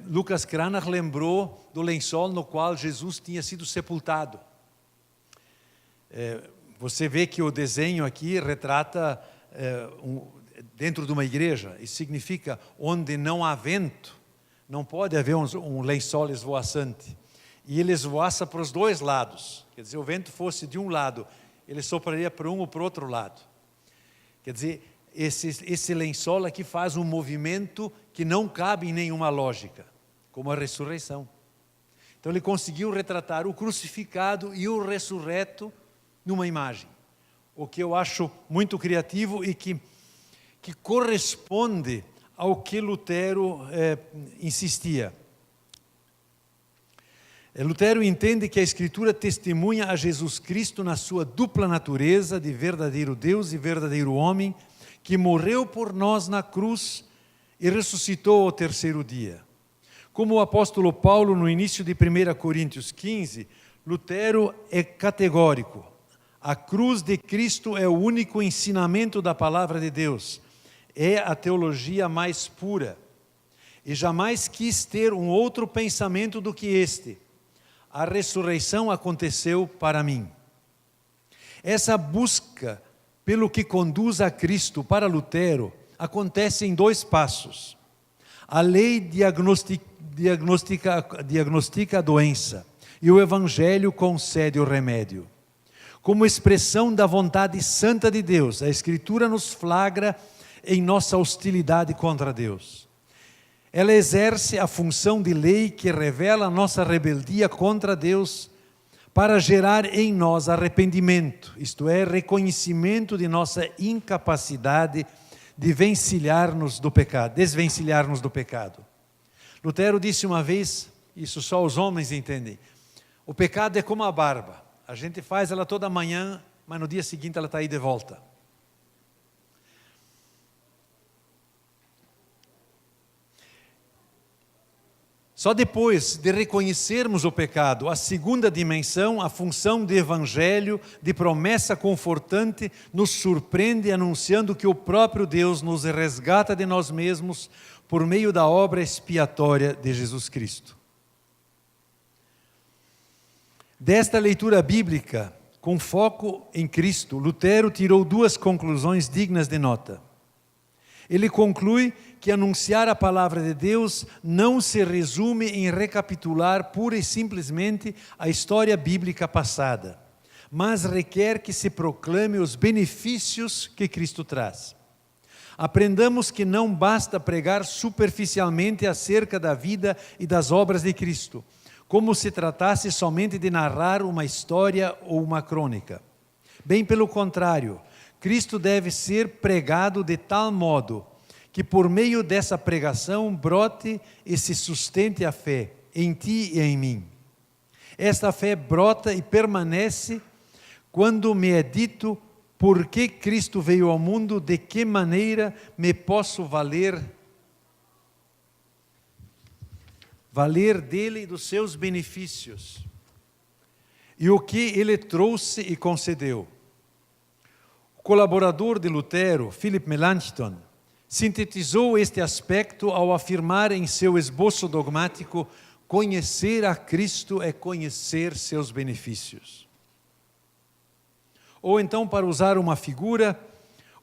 Lucas Cranach lembrou do lençol no qual Jesus tinha sido sepultado. Você vê que o desenho aqui retrata dentro de uma igreja. Isso significa onde não há vento, não pode haver um lençol esvoaçante. E ele esvoaça para os dois lados. Quer dizer, o vento fosse de um lado, ele sopraria para um ou para o outro lado. Quer dizer, esse lençol aqui faz um movimento que não cabe em nenhuma lógica, como a ressurreição. Então ele conseguiu retratar o crucificado e o ressurreto numa imagem. O que eu acho muito criativo e que corresponde ao que Lutero insistia. Lutero entende que a Escritura testemunha a Jesus Cristo na sua dupla natureza de verdadeiro Deus e verdadeiro homem, que morreu por nós na cruz e ressuscitou ao terceiro dia. Como o apóstolo Paulo, no início de 1 Coríntios 15, Lutero é categórico. A cruz de Cristo é o único ensinamento da palavra de Deus. É a teologia mais pura. E jamais quis ter um outro pensamento do que este. A ressurreição aconteceu para mim. Essa busca pelo que conduz a Cristo para Lutero acontece em dois passos. A lei diagnostica a doença e o Evangelho concede o remédio. Como expressão da vontade santa de Deus, a Escritura nos flagra em nossa hostilidade contra Deus. Ela exerce a função de lei que revela a nossa rebeldia contra Deus para gerar em nós arrependimento, isto é, reconhecimento de nossa incapacidade de desvencilhar-nos do pecado. Lutero disse uma vez, isso só os homens entendem, o pecado é como a barba, a gente faz ela toda manhã, mas no dia seguinte ela está aí de volta. Só depois de reconhecermos o pecado, a segunda dimensão, a função do Evangelho, de promessa confortante, nos surpreende anunciando que o próprio Deus nos resgata de nós mesmos por meio da obra expiatória de Jesus Cristo. Desta leitura bíblica, com foco em Cristo, Lutero tirou duas conclusões dignas de nota. Ele conclui que anunciar a palavra de Deus não se resume em recapitular pura e simplesmente a história bíblica passada, mas requer que se proclame os benefícios que Cristo traz. Aprendamos que não basta pregar superficialmente acerca da vida e das obras de Cristo, como se tratasse somente de narrar uma história ou uma crônica. Bem pelo contrário, Cristo deve ser pregado de tal modo que por meio dessa pregação brote e se sustente a fé em ti e em mim. Esta fé brota e permanece quando me é dito por que Cristo veio ao mundo, de que maneira me posso valer dele e dos seus benefícios, e o que ele trouxe e concedeu. O colaborador de Lutero, Philip Melanchthon, sintetizou este aspecto ao afirmar em seu esboço dogmático: conhecer a Cristo é conhecer seus benefícios. Ou então, para usar uma figura,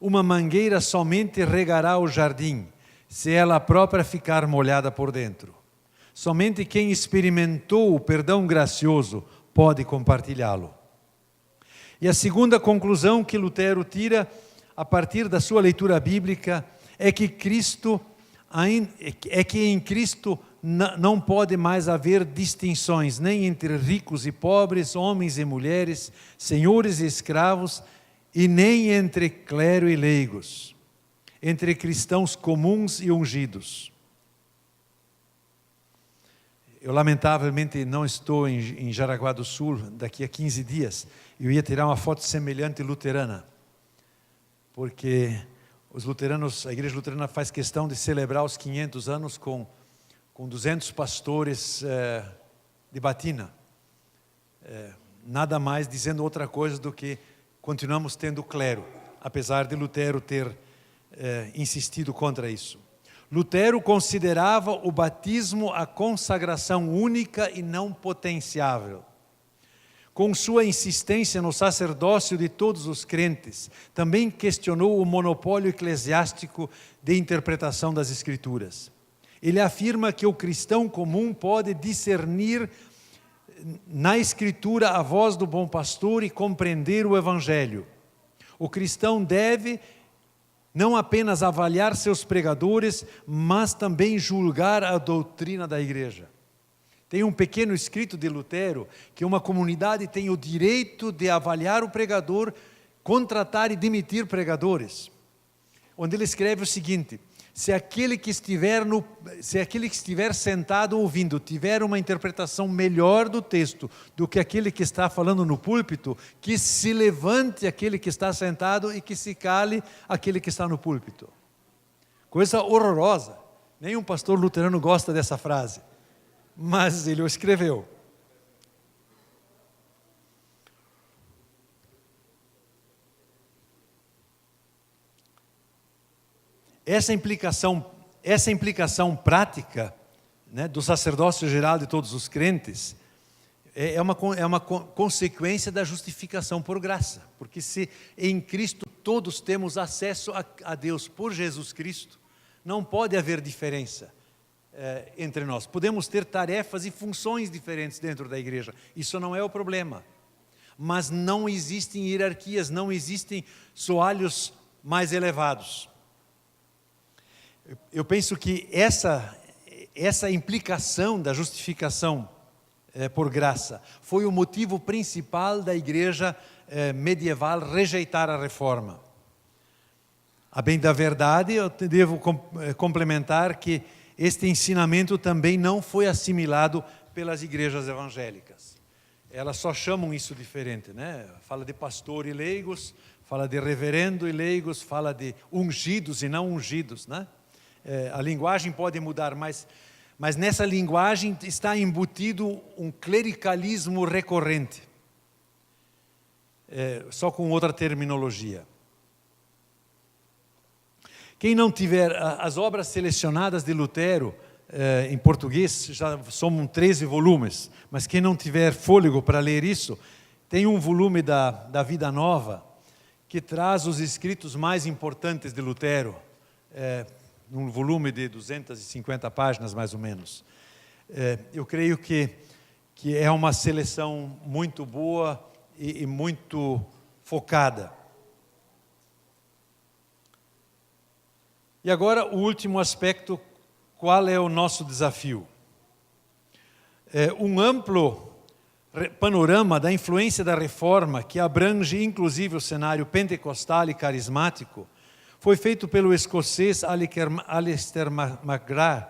uma mangueira somente regará o jardim, se ela própria ficar molhada por dentro. Somente quem experimentou o perdão gracioso pode compartilhá-lo. E a segunda conclusão que Lutero tira, a partir da sua leitura bíblica, é que em Cristo não pode mais haver distinções, nem entre ricos e pobres, homens e mulheres, senhores e escravos, e nem entre clero e leigos, entre cristãos comuns e ungidos. Eu, lamentavelmente, não estou em Jaraguá do Sul daqui a 15 dias. Eu ia tirar uma foto semelhante luterana, porque os luteranos, a igreja luterana faz questão de celebrar os 500 anos com 200 pastores de batina. Nada mais dizendo outra coisa do que continuamos tendo clero, apesar de Lutero ter insistido contra isso. Lutero considerava o batismo a consagração única e não potenciável. Com sua insistência no sacerdócio de todos os crentes, também questionou o monopólio eclesiástico de interpretação das Escrituras. Ele afirma que o cristão comum pode discernir na Escritura a voz do bom pastor e compreender o Evangelho. O cristão deve não apenas avaliar seus pregadores, mas também julgar a doutrina da igreja. Tem um pequeno escrito de Lutero que uma comunidade tem o direito de avaliar o pregador, contratar e demitir pregadores. Onde ele escreve o seguinte: se aquele que estiver sentado ouvindo tiver uma interpretação melhor do texto do que aquele que está falando no púlpito, que se levante aquele que está sentado e que se cale aquele que está no púlpito. Coisa horrorosa. Nenhum pastor luterano gosta dessa frase, mas ele o escreveu. Essa implicação prática, né, do sacerdócio geral de todos os crentes é uma consequência da justificação por graça. Porque se em Cristo todos temos acesso a Deus por Jesus Cristo, não pode haver diferença entre nós. Podemos ter tarefas e funções diferentes dentro da igreja. Isso não é o problema. Mas não existem hierarquias, não existem soalhos mais elevados. Eu penso que essa implicação da justificação por graça foi o motivo principal da igreja medieval rejeitar a reforma. A bem da verdade, eu devo complementar que este ensinamento também não foi assimilado pelas igrejas evangélicas. Elas só chamam isso diferente, né? Fala de pastor e leigos, fala de reverendo e leigos, fala de ungidos e não ungidos, né? A linguagem pode mudar, mas nessa linguagem está embutido um clericalismo recorrente, só com outra terminologia. Quem não tiver as obras selecionadas de Lutero, em português, já são 13 volumes, mas quem não tiver fôlego para ler isso, tem um volume da Vida Nova, que traz os escritos mais importantes de Lutero, num volume de 250 páginas, mais ou menos. Eu creio que é uma seleção muito boa e muito focada. E agora o último aspecto, qual é o nosso desafio? Um amplo panorama da influência da reforma, que abrange inclusive o cenário pentecostal e carismático, foi feito pelo escocês Alistair McGrath,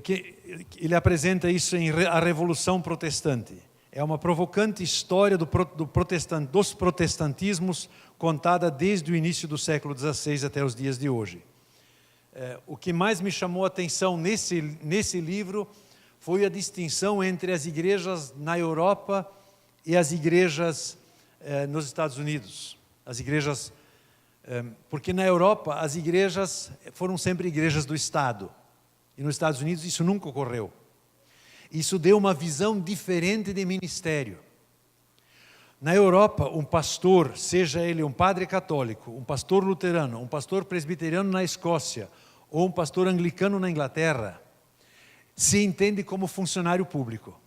que ele apresenta isso em A Revolução Protestante. É uma provocante história dos protestantismos contada desde o início do século XVI até os dias de hoje. O que mais me chamou a atenção nesse livro foi a distinção entre as igrejas na Europa e as igrejas nos Estados Unidos. As igrejas, porque na Europa as igrejas foram sempre igrejas do Estado. E nos Estados Unidos isso nunca ocorreu. Isso deu uma visão diferente de ministério. Na Europa, um pastor, seja ele um padre católico, um pastor luterano, um pastor presbiteriano na Escócia, ou um pastor anglicano na Inglaterra, se entende como funcionário público.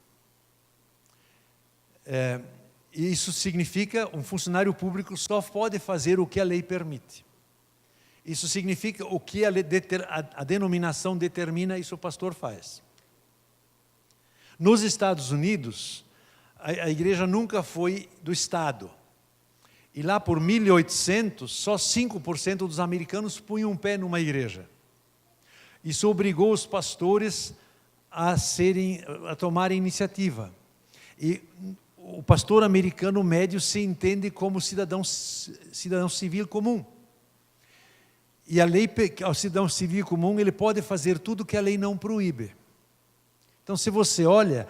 E isso significa um funcionário público só pode fazer o que a lei permite. Isso significa o que a denominação determina, isso o pastor faz. Nos Estados Unidos, a igreja nunca foi do Estado. E lá por 1800, só 5% dos americanos punham um pé numa igreja. Isso obrigou os pastores a tomarem iniciativa. E o pastor americano médio se entende como cidadão civil comum. E a lei, ao cidadão civil comum, ele pode fazer tudo que a lei não proíbe. Então, se você olha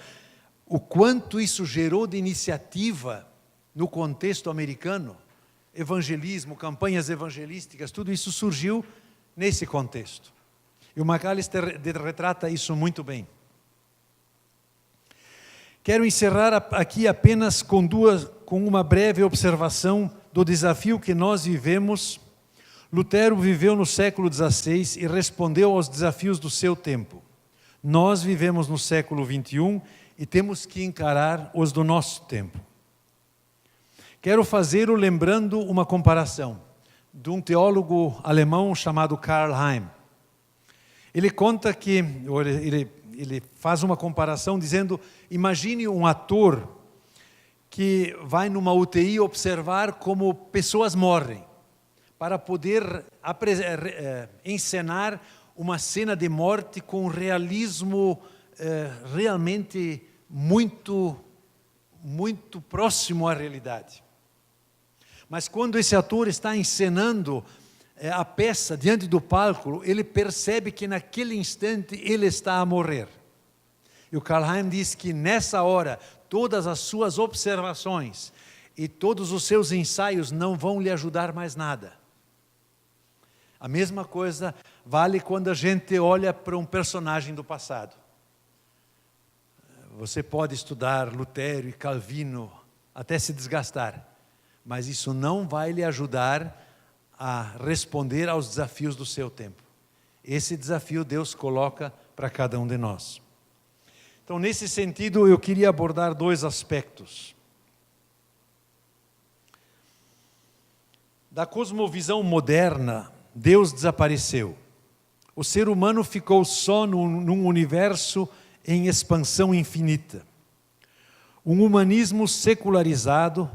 o quanto isso gerou de iniciativa no contexto americano, evangelismo, campanhas evangelísticas, tudo isso surgiu nesse contexto. E o McAllister retrata isso muito bem. Quero encerrar aqui apenas com uma breve observação do desafio que nós vivemos. Lutero viveu no século XVI e respondeu aos desafios do seu tempo. Nós vivemos no século XXI e temos que encarar os do nosso tempo. Quero fazê-lo lembrando uma comparação de um teólogo alemão chamado Karl Heim. Ele conta que, ele faz uma comparação dizendo, imagine um ator que vai numa UTI observar como pessoas morrem, para poder encenar uma cena de morte com realismo realmente muito, muito próximo à realidade. Mas quando esse ator está encenando a peça diante do palco, ele percebe que naquele instante ele está a morrer. E o Karl Heim diz que nessa hora, todas as suas observações e todos os seus ensaios não vão lhe ajudar mais nada. A mesma coisa vale quando a gente olha para um personagem do passado. Você pode estudar Lutero e Calvino até se desgastar, mas isso não vai lhe ajudar a responder aos desafios do seu tempo. Esse desafio Deus coloca para cada um de nós. Então, nesse sentido, eu queria abordar dois aspectos. Da cosmovisão moderna, Deus desapareceu. O ser humano ficou só num universo em expansão infinita. Um humanismo secularizado,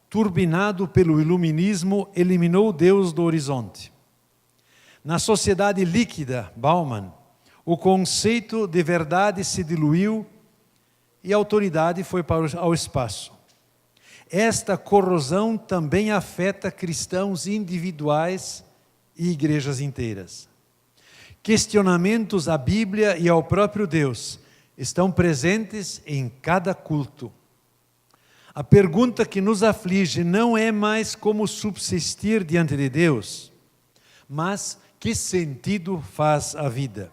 turbinado pelo iluminismo, eliminou Deus do horizonte. Na sociedade líquida, Bauman, o conceito de verdade se diluiu e a autoridade foi ao espaço. Esta corrosão também afeta cristãos individuais e igrejas inteiras. Questionamentos à Bíblia e ao próprio Deus estão presentes em cada culto. A pergunta que nos aflige não é mais como subsistir diante de Deus, mas que sentido faz a vida.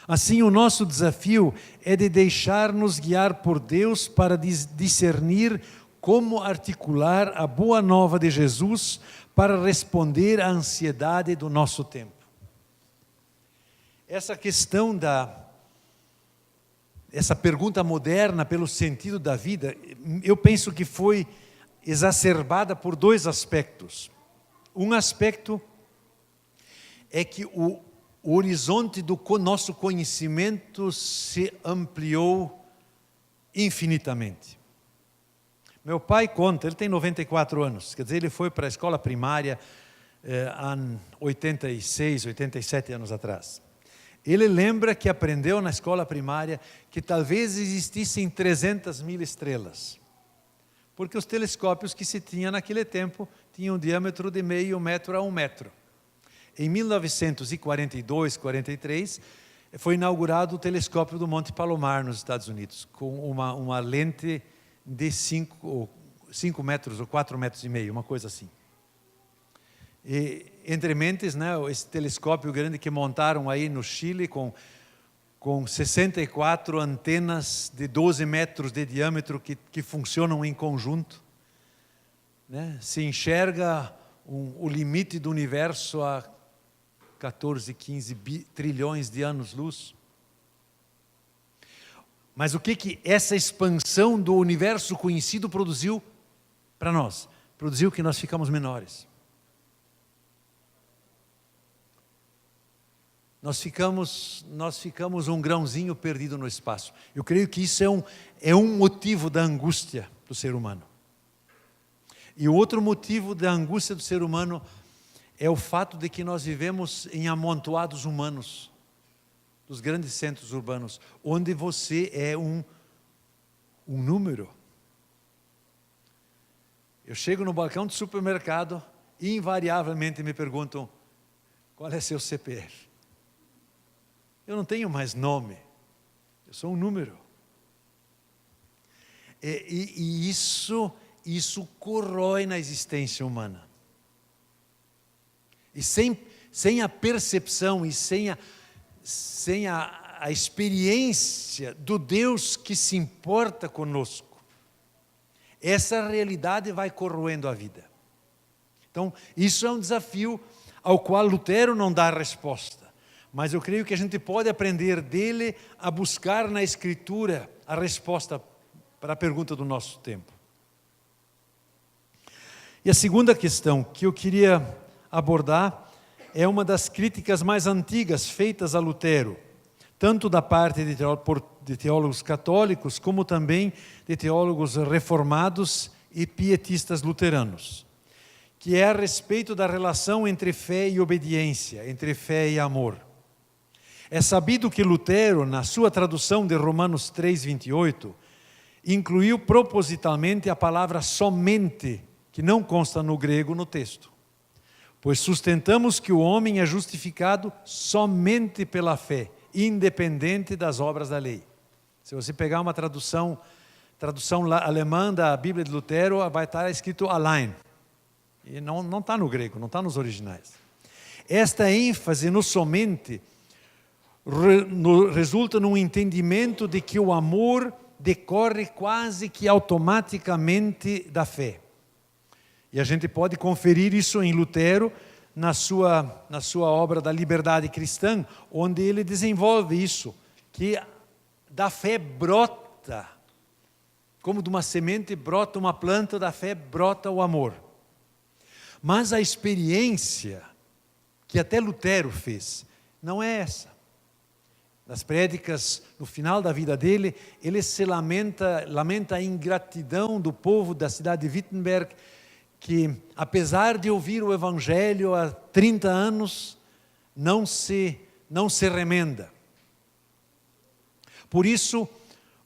Assim, o nosso desafio é de deixar-nos guiar por Deus para discernir como articular a boa nova de Jesus para responder à ansiedade do nosso tempo. Essa questão essa pergunta moderna pelo sentido da vida, eu penso que foi exacerbada por dois aspectos. Um aspecto é que o horizonte do nosso conhecimento se ampliou infinitamente. Meu pai conta, ele tem 94 anos, quer dizer, ele foi para a escola primária há 86, 87 anos atrás. Ele lembra que aprendeu na escola primária que talvez existissem 300 mil estrelas, porque os telescópios que se tinha naquele tempo tinham um diâmetro de meio metro a 1 metro. Em 1942, 43, foi inaugurado o telescópio do Monte Palomar, nos Estados Unidos, com uma lente de 5 metros ou 4 metros e meio, uma coisa assim. E, entre mentes, né, esse telescópio grande que montaram aí no Chile, com 64 antenas de 12 metros de diâmetro que funcionam em conjunto, né, se enxerga o limite do universo a 14, 15 trilhões de anos-luz. Mas o que essa expansão do universo conhecido produziu para nós? Produziu que nós ficamos menores. Nós ficamos um grãozinho perdido no espaço. Eu creio que isso é um motivo da angústia do ser humano. E o outro motivo da angústia do ser humano é o fato de que nós vivemos em amontoados humanos, dos grandes centros urbanos, onde você é um número. Eu chego no balcão do supermercado e invariavelmente me perguntam: qual é seu CPF? Eu não tenho mais nome, eu sou um número. E isso corrói na existência humana. E sem a percepção e sem a experiência do Deus que se importa conosco, essa realidade vai corroendo a vida. Então, isso é um desafio ao qual Lutero não dá resposta. Mas eu creio que a gente pode aprender dele a buscar na Escritura a resposta para a pergunta do nosso tempo. E a segunda questão que eu queria abordar é uma das críticas mais antigas feitas a Lutero, tanto da parte de teólogos católicos, como também de teólogos reformados e pietistas luteranos, que é a respeito da relação entre fé e obediência, entre fé e amor. É sabido que Lutero, na sua tradução de Romanos 3:28, incluiu propositalmente a palavra somente, que não consta no grego no texto. Pois sustentamos que o homem é justificado somente pela fé, independente das obras da lei. Se você pegar uma tradução alemã da Bíblia de Lutero, vai estar escrito allein. E não está no grego, não está nos originais. Esta ênfase no somente resulta num entendimento de que o amor decorre quase que automaticamente da fé. E a gente pode conferir isso em Lutero, na sua obra da Liberdade Cristã, onde ele desenvolve isso, que da fé brota, como de uma semente brota uma planta, da fé brota o amor. Mas a experiência que até Lutero fez, não é essa. Nas prédicas, no final da vida dele, ele se lamenta a ingratidão do povo da cidade de Wittenberg, que apesar de ouvir o Evangelho há 30 anos, não se remenda. Por isso,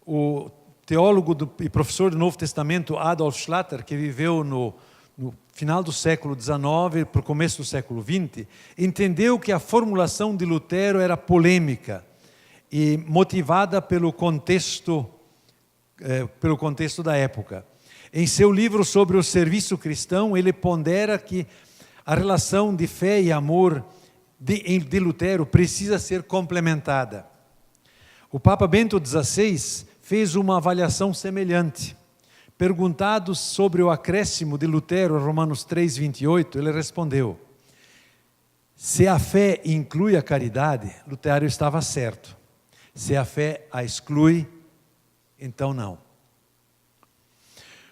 o teólogo e professor do Novo Testamento, Adolf Schlatter, que viveu no final do século XIX para o começo do século XX, entendeu que a formulação de Lutero era polêmica e motivada pelo contexto da época. Em seu livro sobre o serviço cristão, ele pondera que a relação de fé e amor de Lutero precisa ser complementada. O Papa Bento XVI fez uma avaliação semelhante. Perguntado sobre o acréscimo de Lutero a Romanos 3:28, ele respondeu: se a fé inclui a caridade, Lutero estava certo. Se a fé a exclui, então não.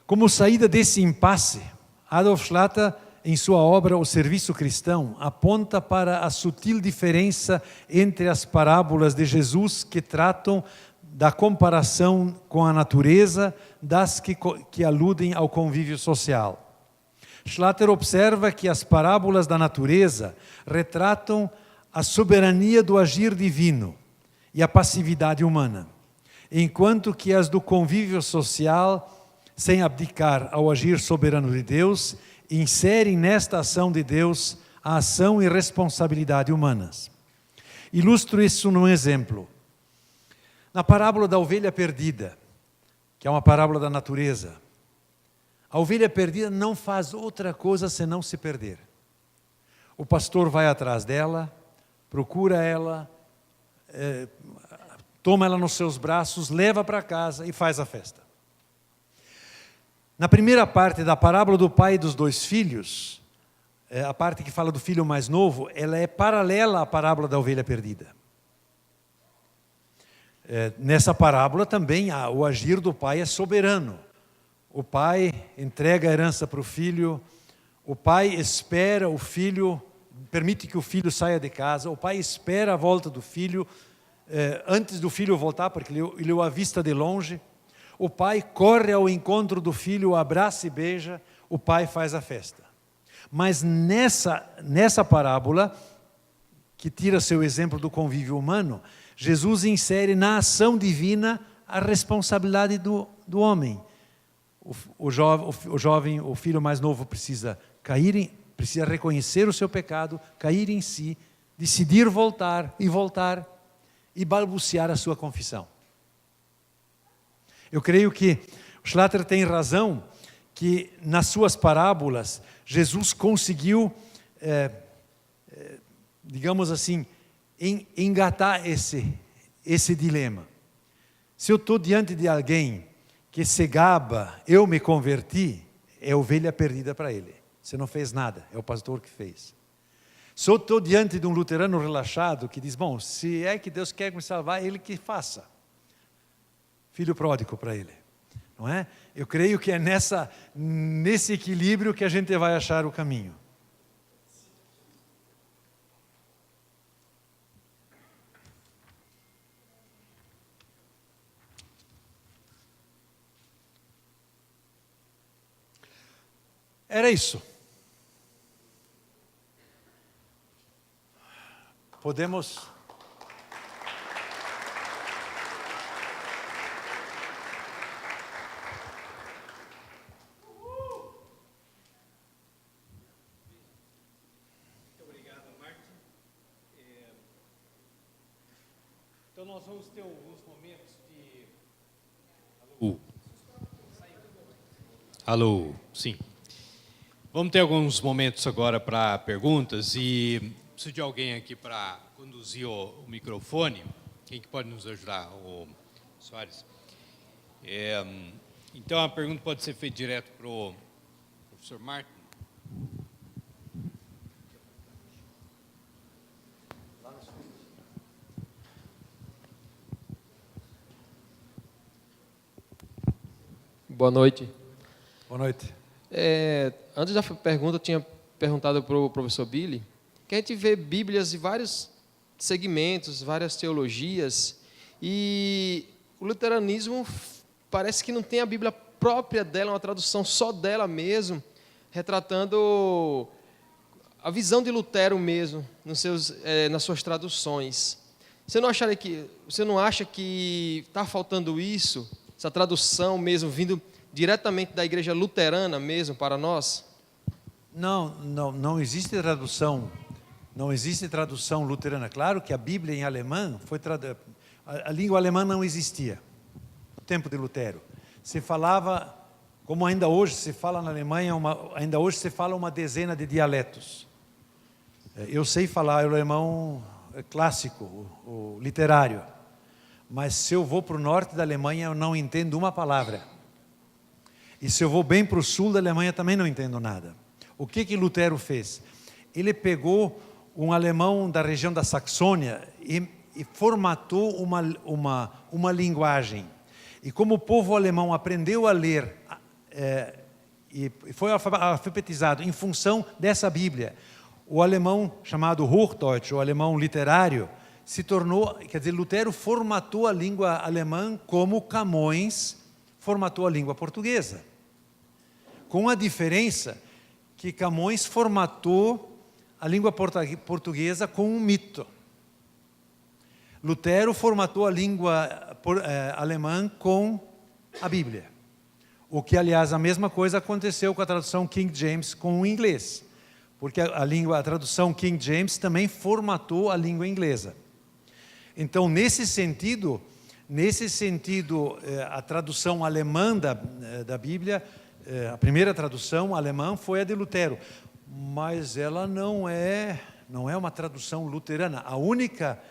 Como saída desse impasse, Adolf Schlatter, em sua obra O Serviço Cristão, aponta para a sutil diferença entre as parábolas de Jesus que tratam da comparação com a natureza, das que aludem ao convívio social. Schlatter observa que as parábolas da natureza retratam a soberania do agir divino e a passividade humana, enquanto que as do convívio social, sem abdicar ao agir soberano de Deus, inserem nesta ação de Deus a ação e responsabilidade humanas. Ilustro isso num exemplo. Na parábola da ovelha perdida, que é uma parábola da natureza, a ovelha perdida não faz outra coisa senão se perder. O pastor vai atrás dela, procura ela, toma ela nos seus braços, leva para casa e faz a festa. Na primeira parte da parábola do pai e dos dois filhos, a parte que fala do filho mais novo, ela é paralela à parábola da ovelha perdida. Nessa parábola também o agir do pai é soberano. O pai entrega a herança para o filho, o pai espera o filho, permite que o filho saia de casa, o pai espera a volta do filho, antes do filho voltar, porque ele o avista de longe. O pai corre ao encontro do filho, o abraça e beija, o pai faz a festa. Mas nessa parábola, que tira seu exemplo do convívio humano, Jesus insere na ação divina a responsabilidade do homem. O jovem, o filho mais novo precisa reconhecer o seu pecado, cair em si, decidir voltar e balbuciar a sua confissão. Eu creio que Schlatter tem razão que nas suas parábolas Jesus conseguiu, digamos assim, engatar esse dilema. Se eu estou diante de alguém que se gaba, eu me converti, é ovelha perdida para ele. Você não fez nada, é o pastor que fez. Se eu estou diante de um luterano relaxado que diz, bom, se é que Deus quer me salvar, ele que faça. Filho pródigo para ele, não é? Eu creio que é nesse equilíbrio que a gente vai achar o caminho. Era isso. Podemos... Então nós vamos ter alguns momentos de... Alô, sim. Vamos ter alguns momentos agora para perguntas e preciso de alguém aqui para conduzir o microfone. Quem que pode nos ajudar? O Soares. Então a pergunta pode ser feita direto para o professor Martin. Boa noite. Boa noite. Antes da pergunta, eu tinha perguntado para o professor Billy que a gente vê Bíblias de vários segmentos, várias teologias, e o luteranismo parece que não tem a Bíblia própria dela, uma tradução só dela mesmo, retratando a visão de Lutero mesmo nas suas traduções. Você não acha que está faltando isso, essa tradução mesmo, vindo diretamente da igreja luterana mesmo para nós? Não existe tradução. Não existe tradução luterana. Claro que a Bíblia em alemão a língua alemã não existia no tempo de Lutero. Se falava, como ainda hoje se fala na Alemanha, ainda hoje se fala uma dezena de dialetos. Eu sei falar o alemão clássico, o literário, mas se eu vou para o norte da Alemanha eu não entendo uma palavra. E se eu vou bem para o sul da Alemanha também não entendo nada. O que Lutero fez? Ele pegou um alemão da região da Saxônia e formatou uma linguagem. E como o povo alemão aprendeu a ler e foi alfabetizado em função dessa Bíblia, o alemão chamado Hochdeutsch, o alemão literário, se tornou, quer dizer, Lutero formatou a língua alemã como Camões formatou a língua portuguesa. Com a diferença que Camões formatou a língua portuguesa com um mito. Lutero formatou a língua alemã com a Bíblia. O que, aliás, a mesma coisa aconteceu com a tradução King James com o inglês. Porque a tradução King James também formatou a língua inglesa. Então, nesse sentido, a tradução alemã da Bíblia, a primeira tradução alemã foi a de Lutero. Mas ela não é uma tradução luterana. A única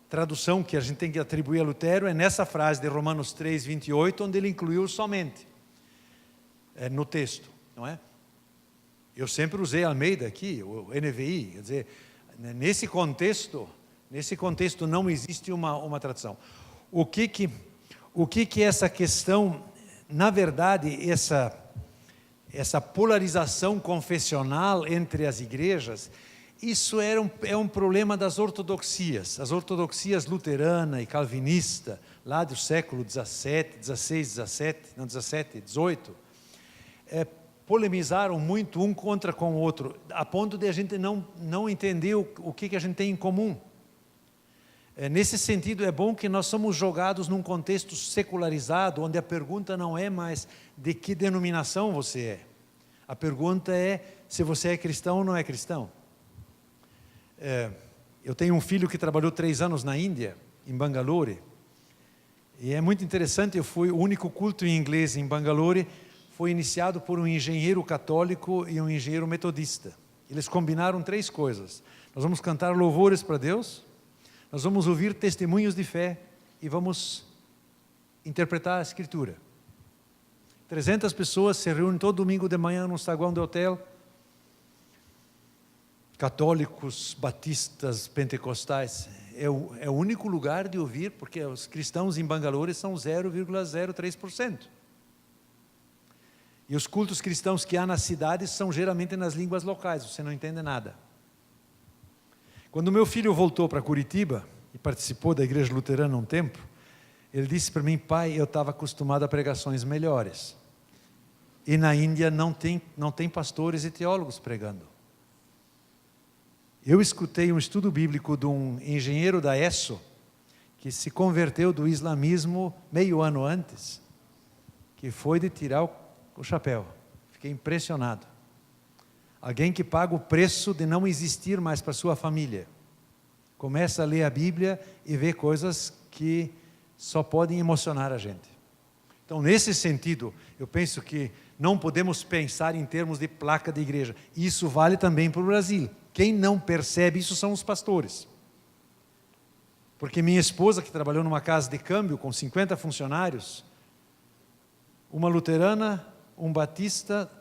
tradução que a gente tem que atribuir a Lutero é nessa frase de Romanos 3, 28, onde ele incluiu somente no texto, não é? Eu sempre usei Almeida aqui, o NVI, quer dizer, nesse contexto não existe uma tradução. O que essa questão, na verdade, essa polarização confessional entre as igrejas, isso é um problema das ortodoxias. As ortodoxias luterana e calvinista, lá do século 17, 18, polemizaram muito um contra com o outro, a ponto de a gente não entender o que a gente tem em comum. Nesse sentido, é bom que nós somos jogados num contexto secularizado, onde a pergunta não é mais de que denominação você é. A pergunta é se você é cristão ou não é cristão. Eu tenho um filho que trabalhou 3 anos na Índia, em Bangalore, e é muito interessante. O único culto em inglês em Bangalore foi iniciado por um engenheiro católico e um engenheiro metodista. Eles combinaram 3 coisas. Nós vamos cantar louvores para Deus, nós vamos ouvir testemunhos de fé e vamos interpretar a Escritura. 300 pessoas se reúnem todo domingo de manhã no saguão do hotel. Católicos, batistas, pentecostais. É o único lugar de ouvir, porque os cristãos em Bangalore são 0,03%. E os cultos cristãos que há nas cidades são geralmente nas línguas locais, você não entende nada. Quando meu filho voltou para Curitiba e participou da igreja luterana um tempo, ele disse para mim: pai, eu estava acostumado a pregações melhores. E na Índia não tem pastores e teólogos pregando. Eu escutei um estudo bíblico de um engenheiro da ESSO, que se converteu do islamismo meio ano antes, que foi de tirar o chapéu. Fiquei impressionado. Alguém que paga o preço de não existir mais para sua família. Começa a ler a Bíblia e vê coisas que só podem emocionar a gente. Então, nesse sentido, eu penso que não podemos pensar em termos de placa de igreja. Isso vale também para o Brasil. Quem não percebe isso são os pastores. Porque minha esposa, que trabalhou numa casa de câmbio com 50 funcionários, uma luterana, um batista,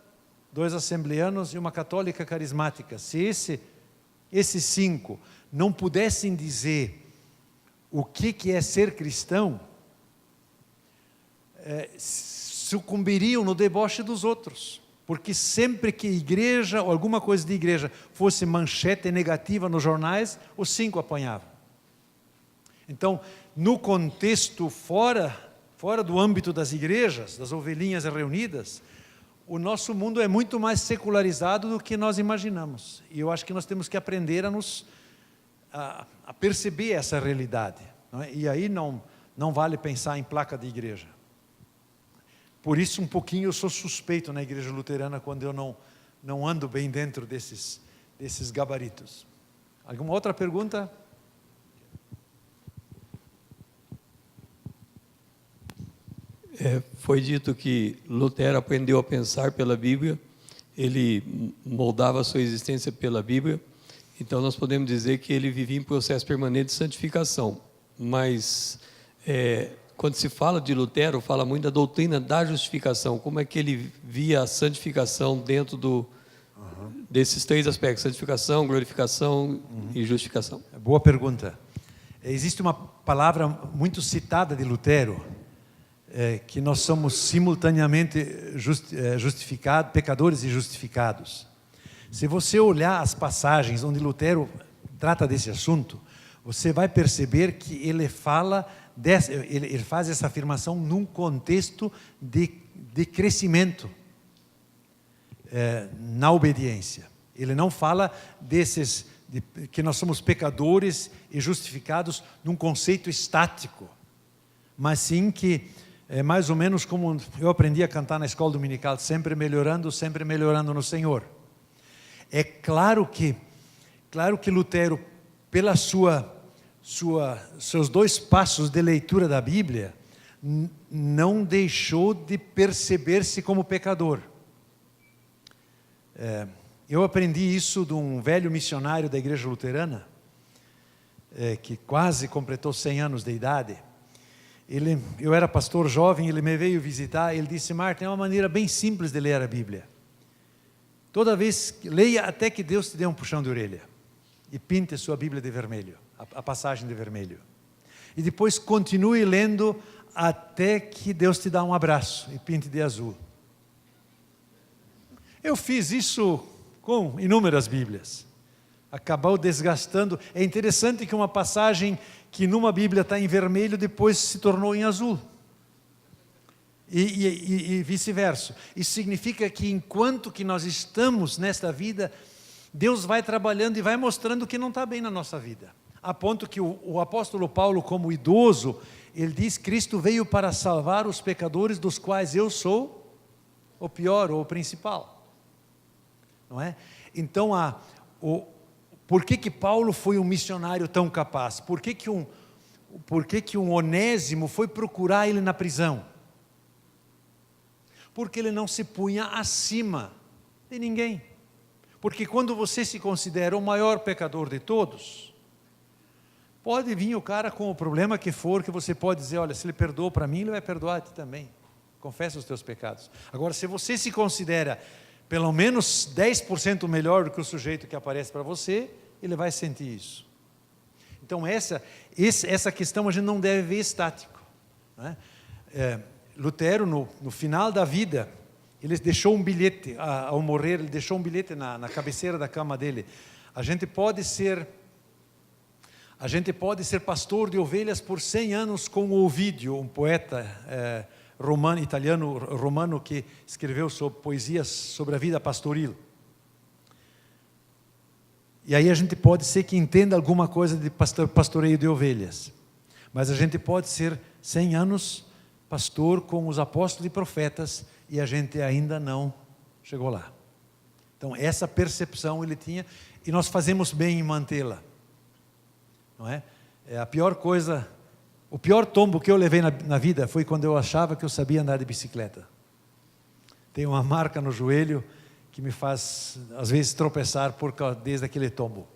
2 assembleanos e uma católica carismática. Se esses 5 não pudessem dizer o que é ser cristão, sucumbiriam no deboche dos outros. Porque sempre que igreja ou alguma coisa de igreja fosse manchete negativa nos jornais, os 5 apanhavam. Então, no contexto fora do âmbito das igrejas, das ovelhinhas reunidas, o nosso mundo é muito mais secularizado do que nós imaginamos. E eu acho que nós temos que aprender a perceber essa realidade. Não é? E aí não vale pensar em placa de igreja. Por isso, um pouquinho, eu sou suspeito na igreja luterana quando eu não ando bem dentro desses gabaritos. Alguma outra pergunta? Foi dito que Lutero aprendeu a pensar pela Bíblia, ele moldava a sua existência pela Bíblia, então nós podemos dizer que ele vivia em processo permanente de santificação. Mas quando se fala de Lutero, fala muito da doutrina da justificação, como é que ele via a santificação dentro desses 3 aspectos: santificação, glorificação e justificação. Boa pergunta. Existe uma palavra muito citada de Lutero, que nós somos simultaneamente justificados, pecadores e justificados. Se você olhar as passagens onde Lutero trata desse assunto, você vai perceber que ele faz essa afirmação num contexto de crescimento na obediência. Ele não fala que nós somos pecadores e justificados num conceito estático, mas sim que é mais ou menos como eu aprendi a cantar na escola dominical, sempre melhorando no Senhor. É claro que Lutero, pela seus 2 passos de leitura da Bíblia, não deixou de perceber-se como pecador. Eu aprendi isso de um velho missionário da igreja luterana, que quase completou 100 anos de idade. Eu era pastor jovem, ele me veio visitar, ele disse: Martin, é uma maneira bem simples de ler a Bíblia. Toda vez, leia até que Deus te dê um puxão de orelha, e pinte a sua Bíblia de vermelho, a passagem de vermelho. E depois continue lendo até que Deus te dá um abraço, e pinte de azul. Eu fiz isso com inúmeras Bíblias. Acabou desgastando. É interessante que uma passagem que numa Bíblia está em vermelho, depois se tornou em azul. E vice-versa. Isso significa que enquanto que nós estamos nesta vida, Deus vai trabalhando e vai mostrando que não está bem na nossa vida. A ponto que o apóstolo Paulo, como idoso, ele diz: Cristo veio para salvar os pecadores, dos quais eu sou o pior ou o principal. Não é? Então, por que Paulo foi um missionário tão capaz? Por que um Onésimo foi procurar ele na prisão? Porque ele não se punha acima de ninguém. Porque quando você se considera o maior pecador de todos, pode vir o cara com o problema que for, que você pode dizer: olha, se ele perdoou para mim, ele vai perdoar a ti também. Confessa os teus pecados. Agora, se você se considera pelo menos 10% melhor do que o sujeito que aparece para você, ele vai sentir isso. Então essa questão a gente não deve ver estático, né? Lutero, no final da vida, ele deixou um bilhete, ao morrer, ele deixou um bilhete na cabeceira da cama dele: a gente pode ser pastor de ovelhas por 100 anos com Ovídio, um poeta italiano romano, que escreveu poesias sobre a vida pastoril. E aí a gente pode ser que entenda alguma coisa de pastoreio de ovelhas, mas a gente pode ser 100 anos pastor com os apóstolos e profetas, e a gente ainda não chegou lá. Então essa percepção ele tinha, e nós fazemos bem em mantê-la, não é? A pior coisa, o pior tombo que eu levei na vida foi quando eu achava que eu sabia andar de bicicleta. Tem uma marca no joelho que me faz, às vezes, tropeçar desde aquele tombo.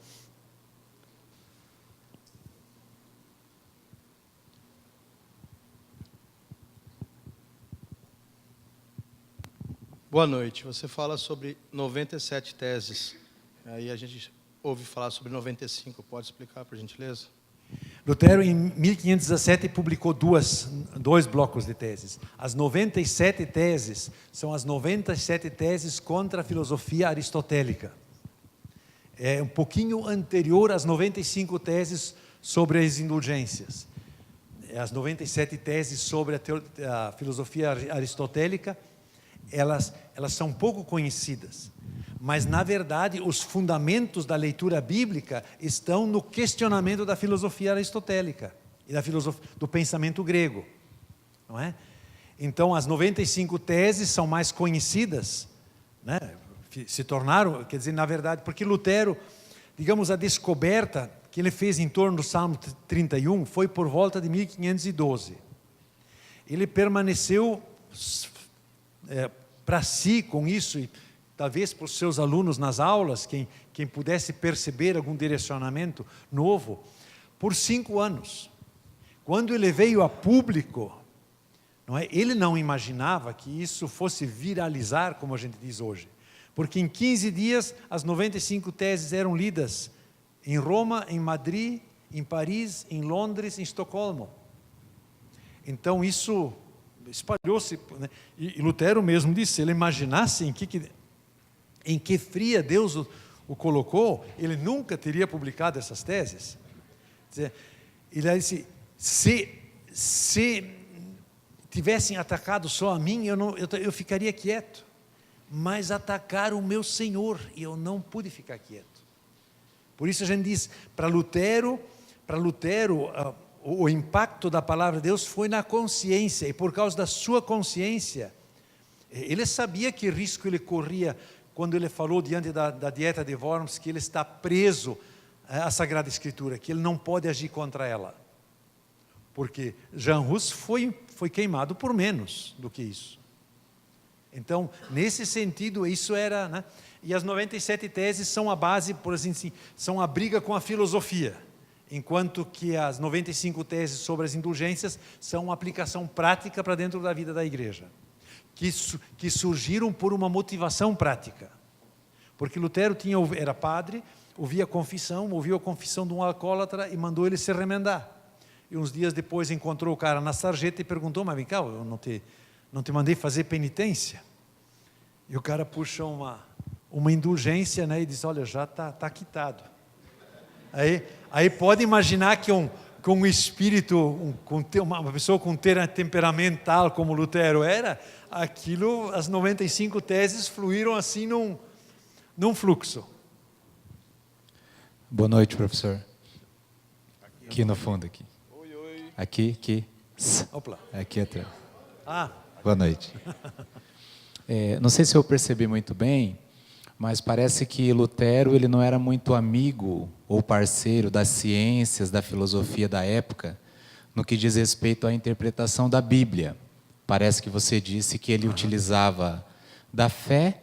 Boa noite. Você fala sobre 97 teses. Aí a gente ouve falar sobre 95. Pode explicar, por gentileza? Lutero, em 1517, publicou dois blocos de teses. As 97 teses são as 97 teses contra a filosofia aristotélica. É um pouquinho anterior às 95 teses sobre as indulgências. As 97 teses sobre a filosofia aristotélica, elas são pouco conhecidas. Mas, na verdade, os fundamentos da leitura bíblica estão no questionamento da filosofia aristotélica e do pensamento grego, não é? Então, as 95 teses são mais conhecidas, né? Se tornaram, quer dizer, na verdade, porque Lutero, digamos, a descoberta que ele fez em torno do Salmo 31 foi por volta de 1512. Ele permaneceu para si com isso, e talvez para os seus alunos nas aulas, quem pudesse perceber algum direcionamento novo, por 5 anos. Quando ele veio a público, não é? Ele não imaginava que isso fosse viralizar, como a gente diz hoje. Porque em 15 dias, as 95 teses eram lidas em Roma, em Madrid, em Paris, em Londres, em Estocolmo. Então isso espalhou-se, né? E Lutero mesmo disse, se ele imaginasse em que fria Deus o colocou, ele nunca teria publicado essas teses. Ele disse, se tivessem atacado só a mim, eu ficaria quieto. Mas atacaram o meu Senhor, e eu não pude ficar quieto. Por isso a gente diz, para Lutero, o impacto da palavra de Deus foi na consciência, e por causa da sua consciência, ele sabia que risco ele corria quando ele falou diante da dieta de Worms, que ele está preso à Sagrada Escritura, que ele não pode agir contra ela. Porque Jean Hus foi queimado por menos do que isso. Então, nesse sentido, isso era, né? E as 97 teses são a base, por assim dizer, são a briga com a filosofia, enquanto que as 95 teses sobre as indulgências são uma aplicação prática para dentro da vida da igreja, que surgiram por uma motivação prática. Porque Lutero era padre, ouviu a confissão de um alcoólatra e mandou ele se remendar. E uns dias depois encontrou o cara na sarjeta e perguntou, mas vem cá, eu não te mandei fazer penitência? E o cara puxa uma indulgência, né, e diz, olha, já está quitado. Aí pode imaginar que um espírito, uma pessoa com temperamento tal como Lutero era, as 95 teses fluíram assim num fluxo. Boa noite, professor. Aqui no fundo, aqui. Aqui. Opa. Aqui atrás. Ah. Boa noite. Não sei se eu percebi muito bem, mas parece que Lutero ele não era muito amigo ou parceiro das ciências, da filosofia da época, no que diz respeito à interpretação da Bíblia. Parece que você disse que ele utilizava da fé,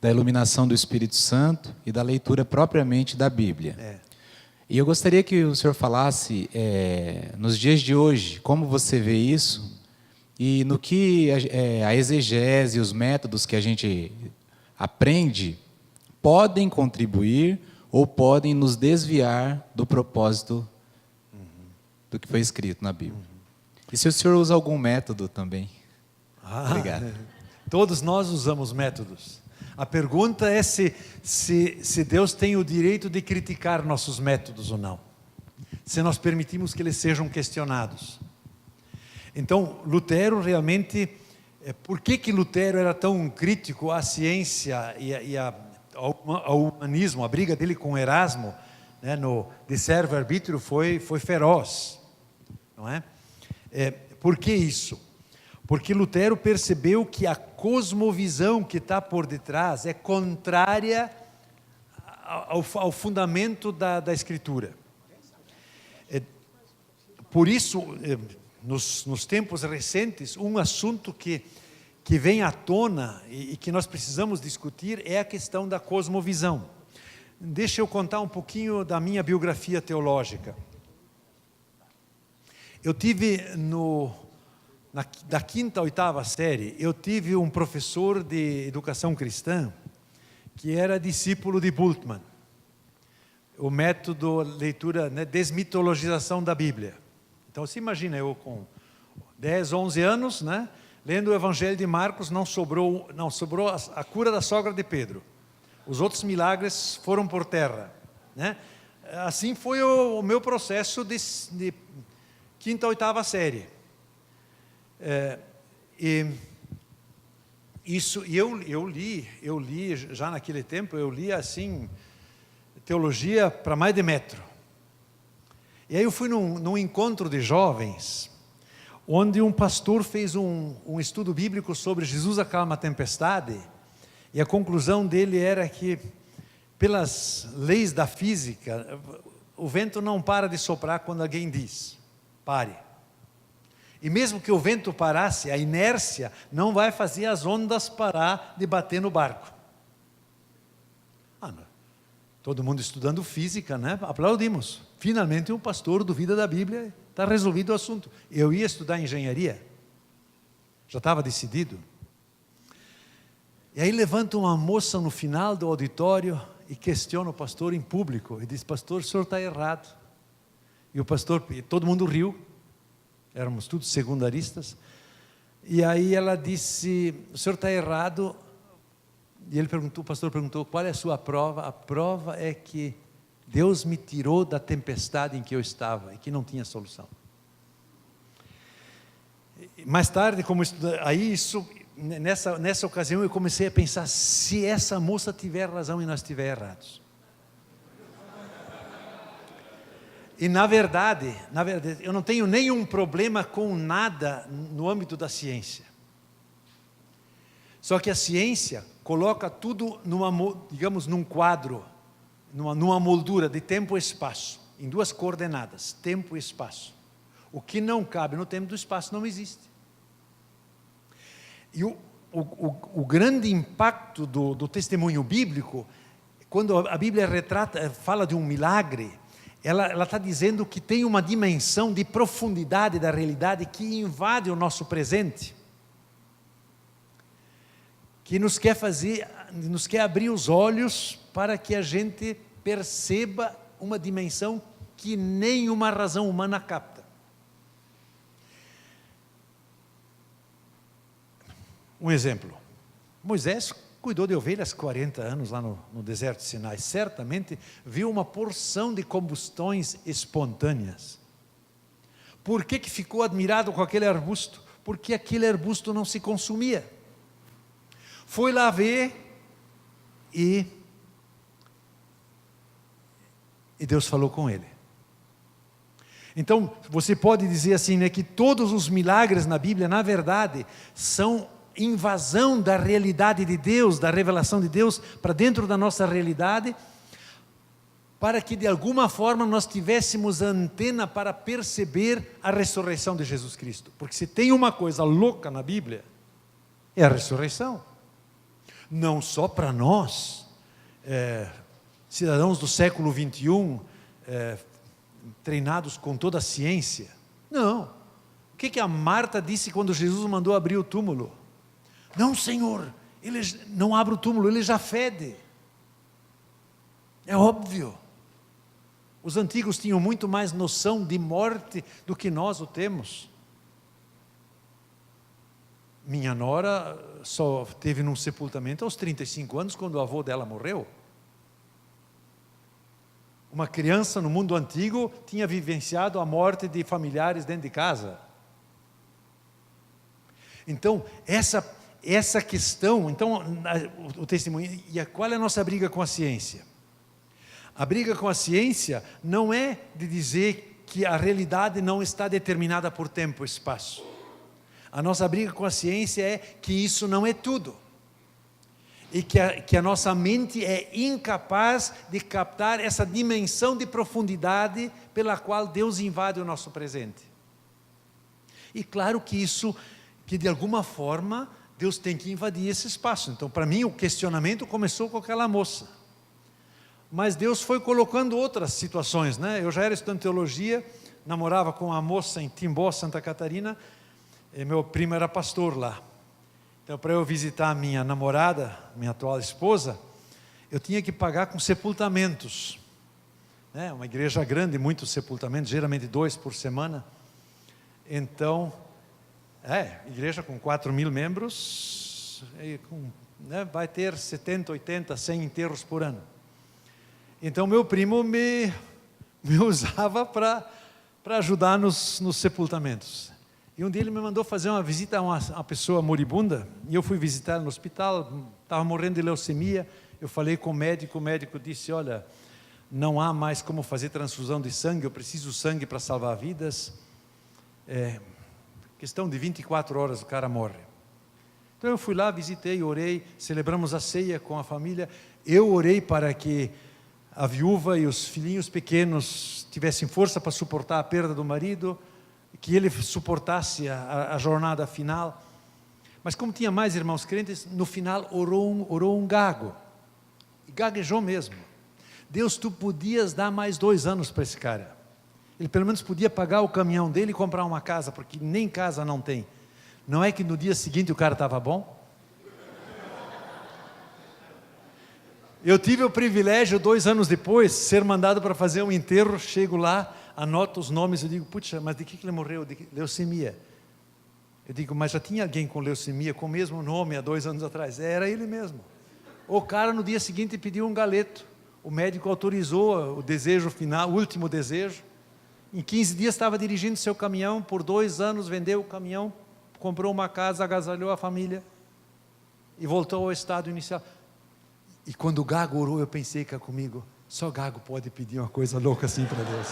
da iluminação do Espírito Santo e da leitura propriamente da Bíblia. E eu gostaria que o senhor falasse, nos dias de hoje, como você vê isso e no que a exegese, os métodos que a gente aprende podem contribuir ou podem nos desviar do propósito do que foi escrito na Bíblia. E se o senhor usa algum método também? Obrigado. Todos nós usamos métodos. A pergunta é se Deus tem o direito de criticar nossos métodos ou não. Se nós permitimos que eles sejam questionados. Então, Lutero realmente... Por que Lutero era tão crítico à ciência e ao humanismo? A briga dele com Erasmo, né, no De Servo Arbítrio foi feroz. Não é? Por que isso? Porque Lutero percebeu que a cosmovisão que está por detrás é contrária ao fundamento da Escritura. Por isso, nos tempos recentes, um assunto que vem à tona e que nós precisamos discutir é a questão da cosmovisão. Deixa eu contar um pouquinho da minha biografia teológica. Eu tive da 5ª à 8ª série, eu tive um professor de educação cristã que era discípulo de Bultmann. o método leitura, né, desmitologização da Bíblia. Então, se imagina, eu com 10, 11 anos, né, lendo o Evangelho de Marcos, não sobrou a cura da sogra de Pedro. Os outros milagres foram por terra, né? Assim foi o meu processo de quinta, oitava série. Eu li já naquele tempo, eu li assim teologia para mais de metro. E aí eu fui num encontro de jovens, onde um pastor fez um estudo bíblico sobre Jesus acalma a tempestade, e a conclusão dele era que, pelas leis da física, o vento não para de soprar quando alguém diz, pare. E mesmo que o vento parasse, a inércia não vai fazer as ondas parar de bater no barco. Todo mundo estudando física, né? Aplaudimos. Finalmente um pastor duvida da Bíblia, está resolvido o assunto. Eu ia estudar engenharia, já estava decidido. E aí levanta uma moça no final do auditório e questiona o pastor em público. E diz, pastor, o senhor está errado. E o pastor, todo mundo riu. Éramos todos secundaristas. E aí ela disse, o senhor está errado. E o pastor perguntou, qual é a sua prova? A prova é que Deus me tirou da tempestade em que eu estava e que não tinha solução. Mais tarde, nessa ocasião eu comecei a pensar, se essa moça tiver razão e nós estiver errados. E na verdade, eu não tenho nenhum problema com nada no âmbito da ciência. Só que a ciência coloca tudo num quadro, numa moldura de tempo e espaço, em duas coordenadas, tempo e espaço. O que não cabe no tempo e no espaço não existe. E o grande impacto do testemunho bíblico, quando a Bíblia fala de um milagre, ela está dizendo que tem uma dimensão de profundidade da realidade que invade o nosso presente, que nos quer abrir os olhos para que a gente perceba uma dimensão que nenhuma razão humana capta. Um exemplo, Moisés cuidou de ovelhas 40 anos lá no deserto de Sinai, certamente viu uma porção de combustões espontâneas. Por que ficou admirado com aquele arbusto? Porque aquele arbusto não se consumia. Foi lá ver e Deus falou com ele. Então, você pode dizer assim, né, que todos os milagres na Bíblia, na verdade, são invasão da realidade de Deus, da revelação de Deus para dentro da nossa realidade, para que de alguma forma nós tivéssemos a antena para perceber a ressurreição de Jesus Cristo. Porque se tem uma coisa louca na Bíblia, é a ressurreição. Não só para nós, cidadãos do século 21, treinados com toda a ciência. Não. O que a Marta disse quando Jesus mandou abrir o túmulo? Não, Senhor, ele não abre o túmulo, ele já fede. É óbvio. Os antigos tinham muito mais noção de morte do que nós o temos. Minha nora só teve num sepultamento aos 35 anos, quando o avô dela morreu. Uma criança no mundo antigo tinha vivenciado a morte de familiares dentro de casa. Então, essa questão, então, o testemunho, e qual é a nossa briga com a ciência? A briga com a ciência não é de dizer que a realidade não está determinada por tempo e espaço. A nossa briga com a ciência é que isso não é tudo. E que a nossa mente é incapaz de captar essa dimensão de profundidade pela qual Deus invade o nosso presente. E claro que de alguma forma, Deus tem que invadir esse espaço. Então, para mim, o questionamento começou com aquela moça. Mas Deus foi colocando outras situações, né? Eu já era estudante de teologia, namorava com uma moça em Timbó, Santa Catarina, e meu primo era pastor lá. Então, para eu visitar a minha namorada, minha atual esposa, eu tinha que pagar com sepultamentos. né? Uma igreja grande, muitos sepultamentos, geralmente 2 por semana. Então, igreja com 4.000 membros, né, vai ter 70, 80, 100 enterros por ano. Então, meu primo me usava para ajudar nos sepultamentos. E um dia ele me mandou fazer uma visita a uma pessoa moribunda, e eu fui visitar no hospital, estava morrendo de leucemia. Eu falei com o médico disse, olha, não há mais como fazer transfusão de sangue, eu preciso sangue para salvar vidas. Questão de 24 horas o cara morre. Então eu fui lá, visitei, orei, celebramos a ceia com a família. Eu orei para que a viúva e os filhinhos pequenos tivessem força para suportar a perda do marido, que ele suportasse a jornada final. Mas como tinha mais irmãos crentes, no final orou um gago, e gaguejou mesmo. Deus, tu podias dar mais 2 anos para esse cara. Ele pelo menos podia pagar o caminhão dele e comprar uma casa, porque nem casa não tem. Não é que no dia seguinte o cara estava bom? Eu tive o privilégio, 2 anos depois, ser mandado para fazer um enterro. Chego lá, anoto os nomes, eu digo, puxa, mas de que ele morreu? De leucemia. Eu digo, mas já tinha alguém com leucemia, com o mesmo nome há 2 anos atrás? Era ele mesmo. O cara no dia seguinte pediu um galeto. O médico autorizou o desejo final, o último desejo. Em 15 dias estava dirigindo seu caminhão, por 2 anos vendeu o caminhão, comprou uma casa, agasalhou a família e voltou ao estado inicial. E quando o gago orou, eu pensei que comigo, só gago pode pedir uma coisa louca assim para Deus.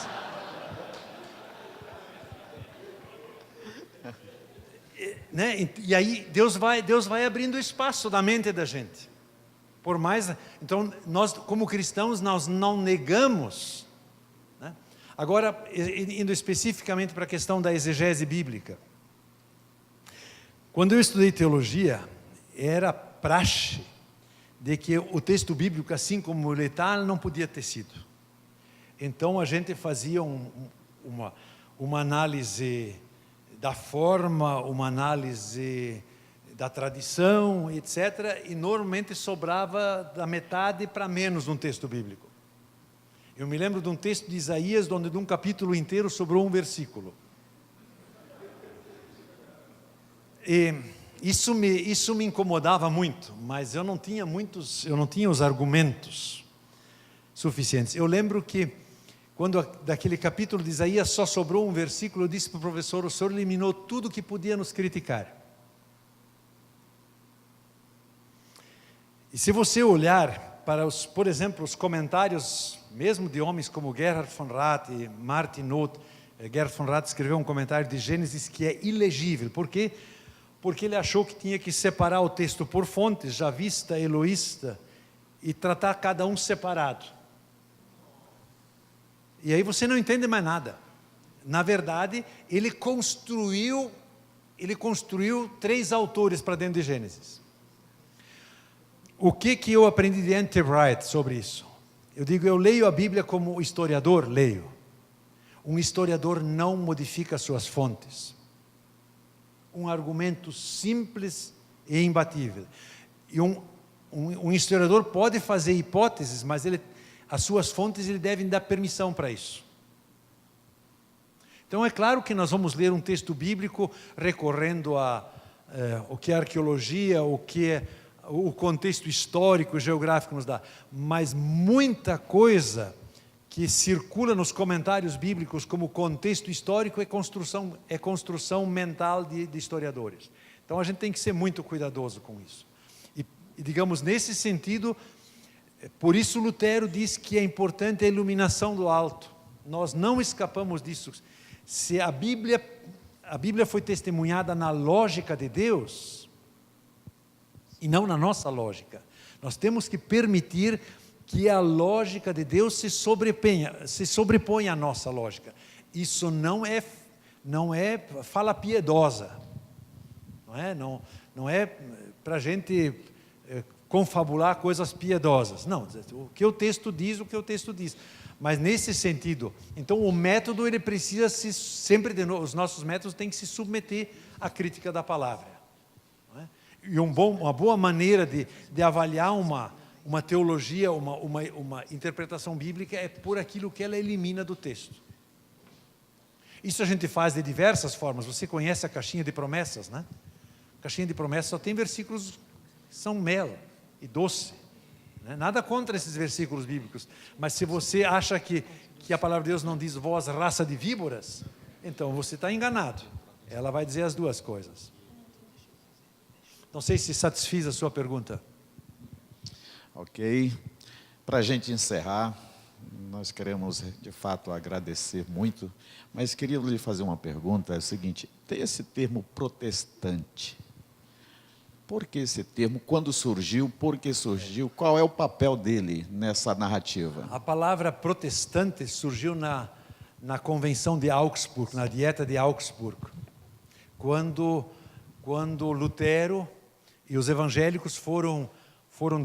Né? E aí Deus vai abrindo espaço da mente da gente. Por mais, então nós como cristãos nós não negamos, né? Agora indo especificamente para a questão da exegese bíblica. Quando eu estudei teologia, era praxe de que o texto bíblico, assim como letal, não podia ter sido. Então a gente fazia uma análise da forma, uma análise da tradição, etc. E normalmente sobrava da metade para menos um texto bíblico. Eu me lembro de um texto de Isaías, onde de um capítulo inteiro sobrou um versículo. E isso me incomodava muito, mas eu não tinha os argumentos suficientes. Eu lembro que quando daquele capítulo de Isaías só sobrou um versículo, eu disse para o professor, o senhor eliminou tudo que podia nos criticar. E se você olhar para, por exemplo, os comentários, mesmo de homens como Gerhard von Rath e Martin Noth, Gerhard von Rath escreveu um comentário de Gênesis que é ilegível. Por quê? Porque ele achou que tinha que separar o texto por fontes, javista, eloísta, e tratar cada um separado. E aí você não entende mais nada. Na verdade, ele construiu 3 autores para dentro de Gênesis. O que eu aprendi de N.T. Wright sobre isso? Eu digo, eu leio a Bíblia como historiador, leio. Um historiador não modifica suas fontes. Um argumento simples e imbatível. E um historiador pode fazer hipóteses, mas as suas fontes ele devem dar permissão para isso. Então é claro que nós vamos ler um texto bíblico recorrendo o que a arqueologia, o contexto histórico, geográfico nos dá, mas muita coisa que circula nos comentários bíblicos como contexto histórico é construção mental de historiadores. Então a gente tem que ser muito cuidadoso com isso. E digamos, nesse sentido, por isso Lutero diz que é importante a iluminação do alto. Nós não escapamos disso. Se a Bíblia foi testemunhada na lógica de Deus, e não na nossa lógica. Nós temos que permitir que a lógica de Deus se sobreponha à nossa lógica. Isso não é fala piedosa. Não é para a gente confabular coisas piedosas. Não, o que o texto diz, o que o texto diz. Mas nesse sentido, então o método ele precisa os nossos métodos têm que se submeter à crítica da palavra. E uma boa maneira de avaliar uma uma teologia, uma interpretação bíblica é por aquilo que ela elimina do texto. Isso a gente faz de diversas formas. Você conhece a caixinha de promessas, né? A caixinha de promessas só tem versículos que são mel e doce, né? Nada contra esses versículos bíblicos, mas se você acha que a palavra de Deus não diz vós, raça de víboras, então você está enganado. Ela vai dizer as duas coisas. Não sei se satisfiz a sua pergunta. Ok. Para a gente encerrar, nós queremos de fato agradecer muito, mas queria lhe fazer uma pergunta, é o seguinte, tem esse termo protestante. Por que esse termo? Quando surgiu? Por que surgiu? Qual é o papel dele nessa narrativa? A palavra protestante surgiu na Convenção de Augsburg, na Dieta de Augsburg, quando Lutero e os evangélicos foram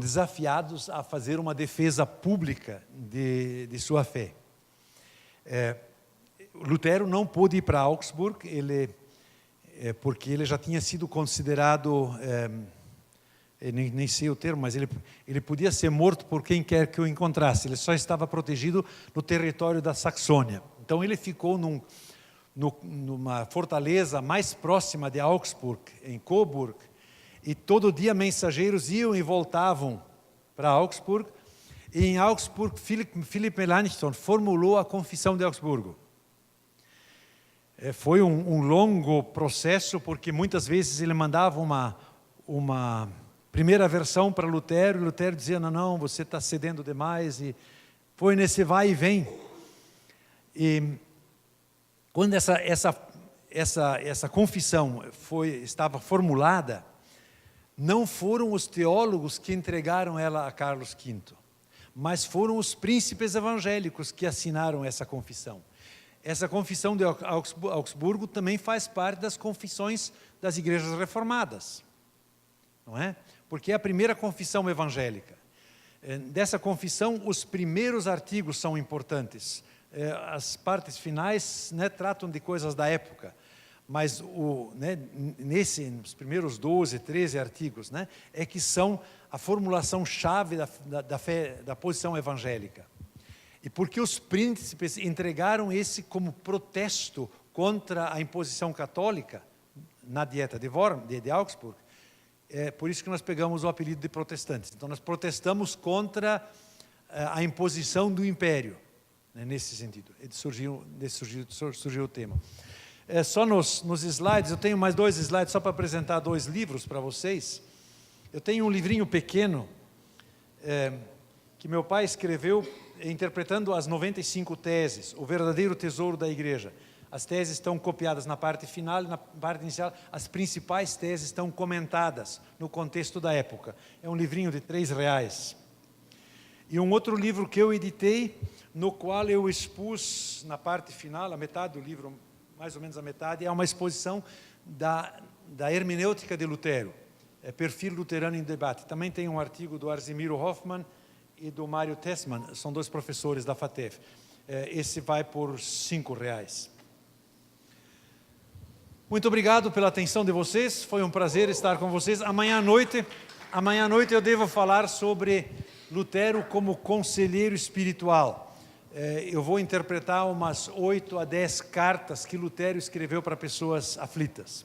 desafiados a fazer uma defesa pública de sua fé. Lutero não pôde ir para Augsburg, porque ele já tinha sido considerado, nem sei o termo, mas ele podia ser morto por quem quer que o encontrasse, ele só estava protegido no território da Saxônia. Então ele ficou numa fortaleza mais próxima de Augsburg, em Coburg, e todo dia mensageiros iam e voltavam para Augsburg, e em Augsburg Philipp Melanchthon formulou a Confissão de Augsburgo. Foi um longo processo, porque muitas vezes ele mandava uma primeira versão para Lutero, e Lutero dizia, não, você está cedendo demais, e foi nesse vai e vem. E quando essa confissão estava formulada, não foram os teólogos que entregaram ela a Carlos V, mas foram os príncipes evangélicos que assinaram essa confissão. Essa confissão de Augsburgo também faz parte das confissões das igrejas reformadas, não é? Porque é a primeira confissão evangélica. Dessa confissão, os primeiros artigos são importantes. As partes finais, né, tratam de coisas da época, mas nos primeiros 12, 13 artigos, né, é que são a formulação-chave da fé, da posição evangélica. E porque os príncipes entregaram esse como protesto contra a imposição católica na Dieta de Augsburg, é por isso que nós pegamos o apelido de protestantes. Então nós protestamos contra a imposição do império, né, nesse sentido. Surgiu o tema. Só nos slides, eu tenho mais 2 slides só para apresentar 2 livros para vocês. Eu tenho um livrinho pequeno que meu pai escreveu interpretando as 95 teses, o verdadeiro tesouro da igreja. As teses estão copiadas na parte final e na parte inicial. As principais teses estão comentadas no contexto da época. É um livrinho de R$3. E um outro livro que eu editei, no qual eu expus na parte final, a metade do livro, mais ou menos a metade, é uma exposição da hermenêutica de Lutero, Perfil Luterano em Debate. Também tem um artigo do Arzimiro Hoffmann e do Mário Tessmann, são 2 professores da FATEF. Esse vai por R$5. Muito obrigado pela atenção de vocês, foi um prazer estar com vocês. Amanhã à noite eu devo falar sobre Lutero como conselheiro espiritual. Eu vou interpretar umas 8 a 10 cartas que Lutero escreveu para pessoas aflitas.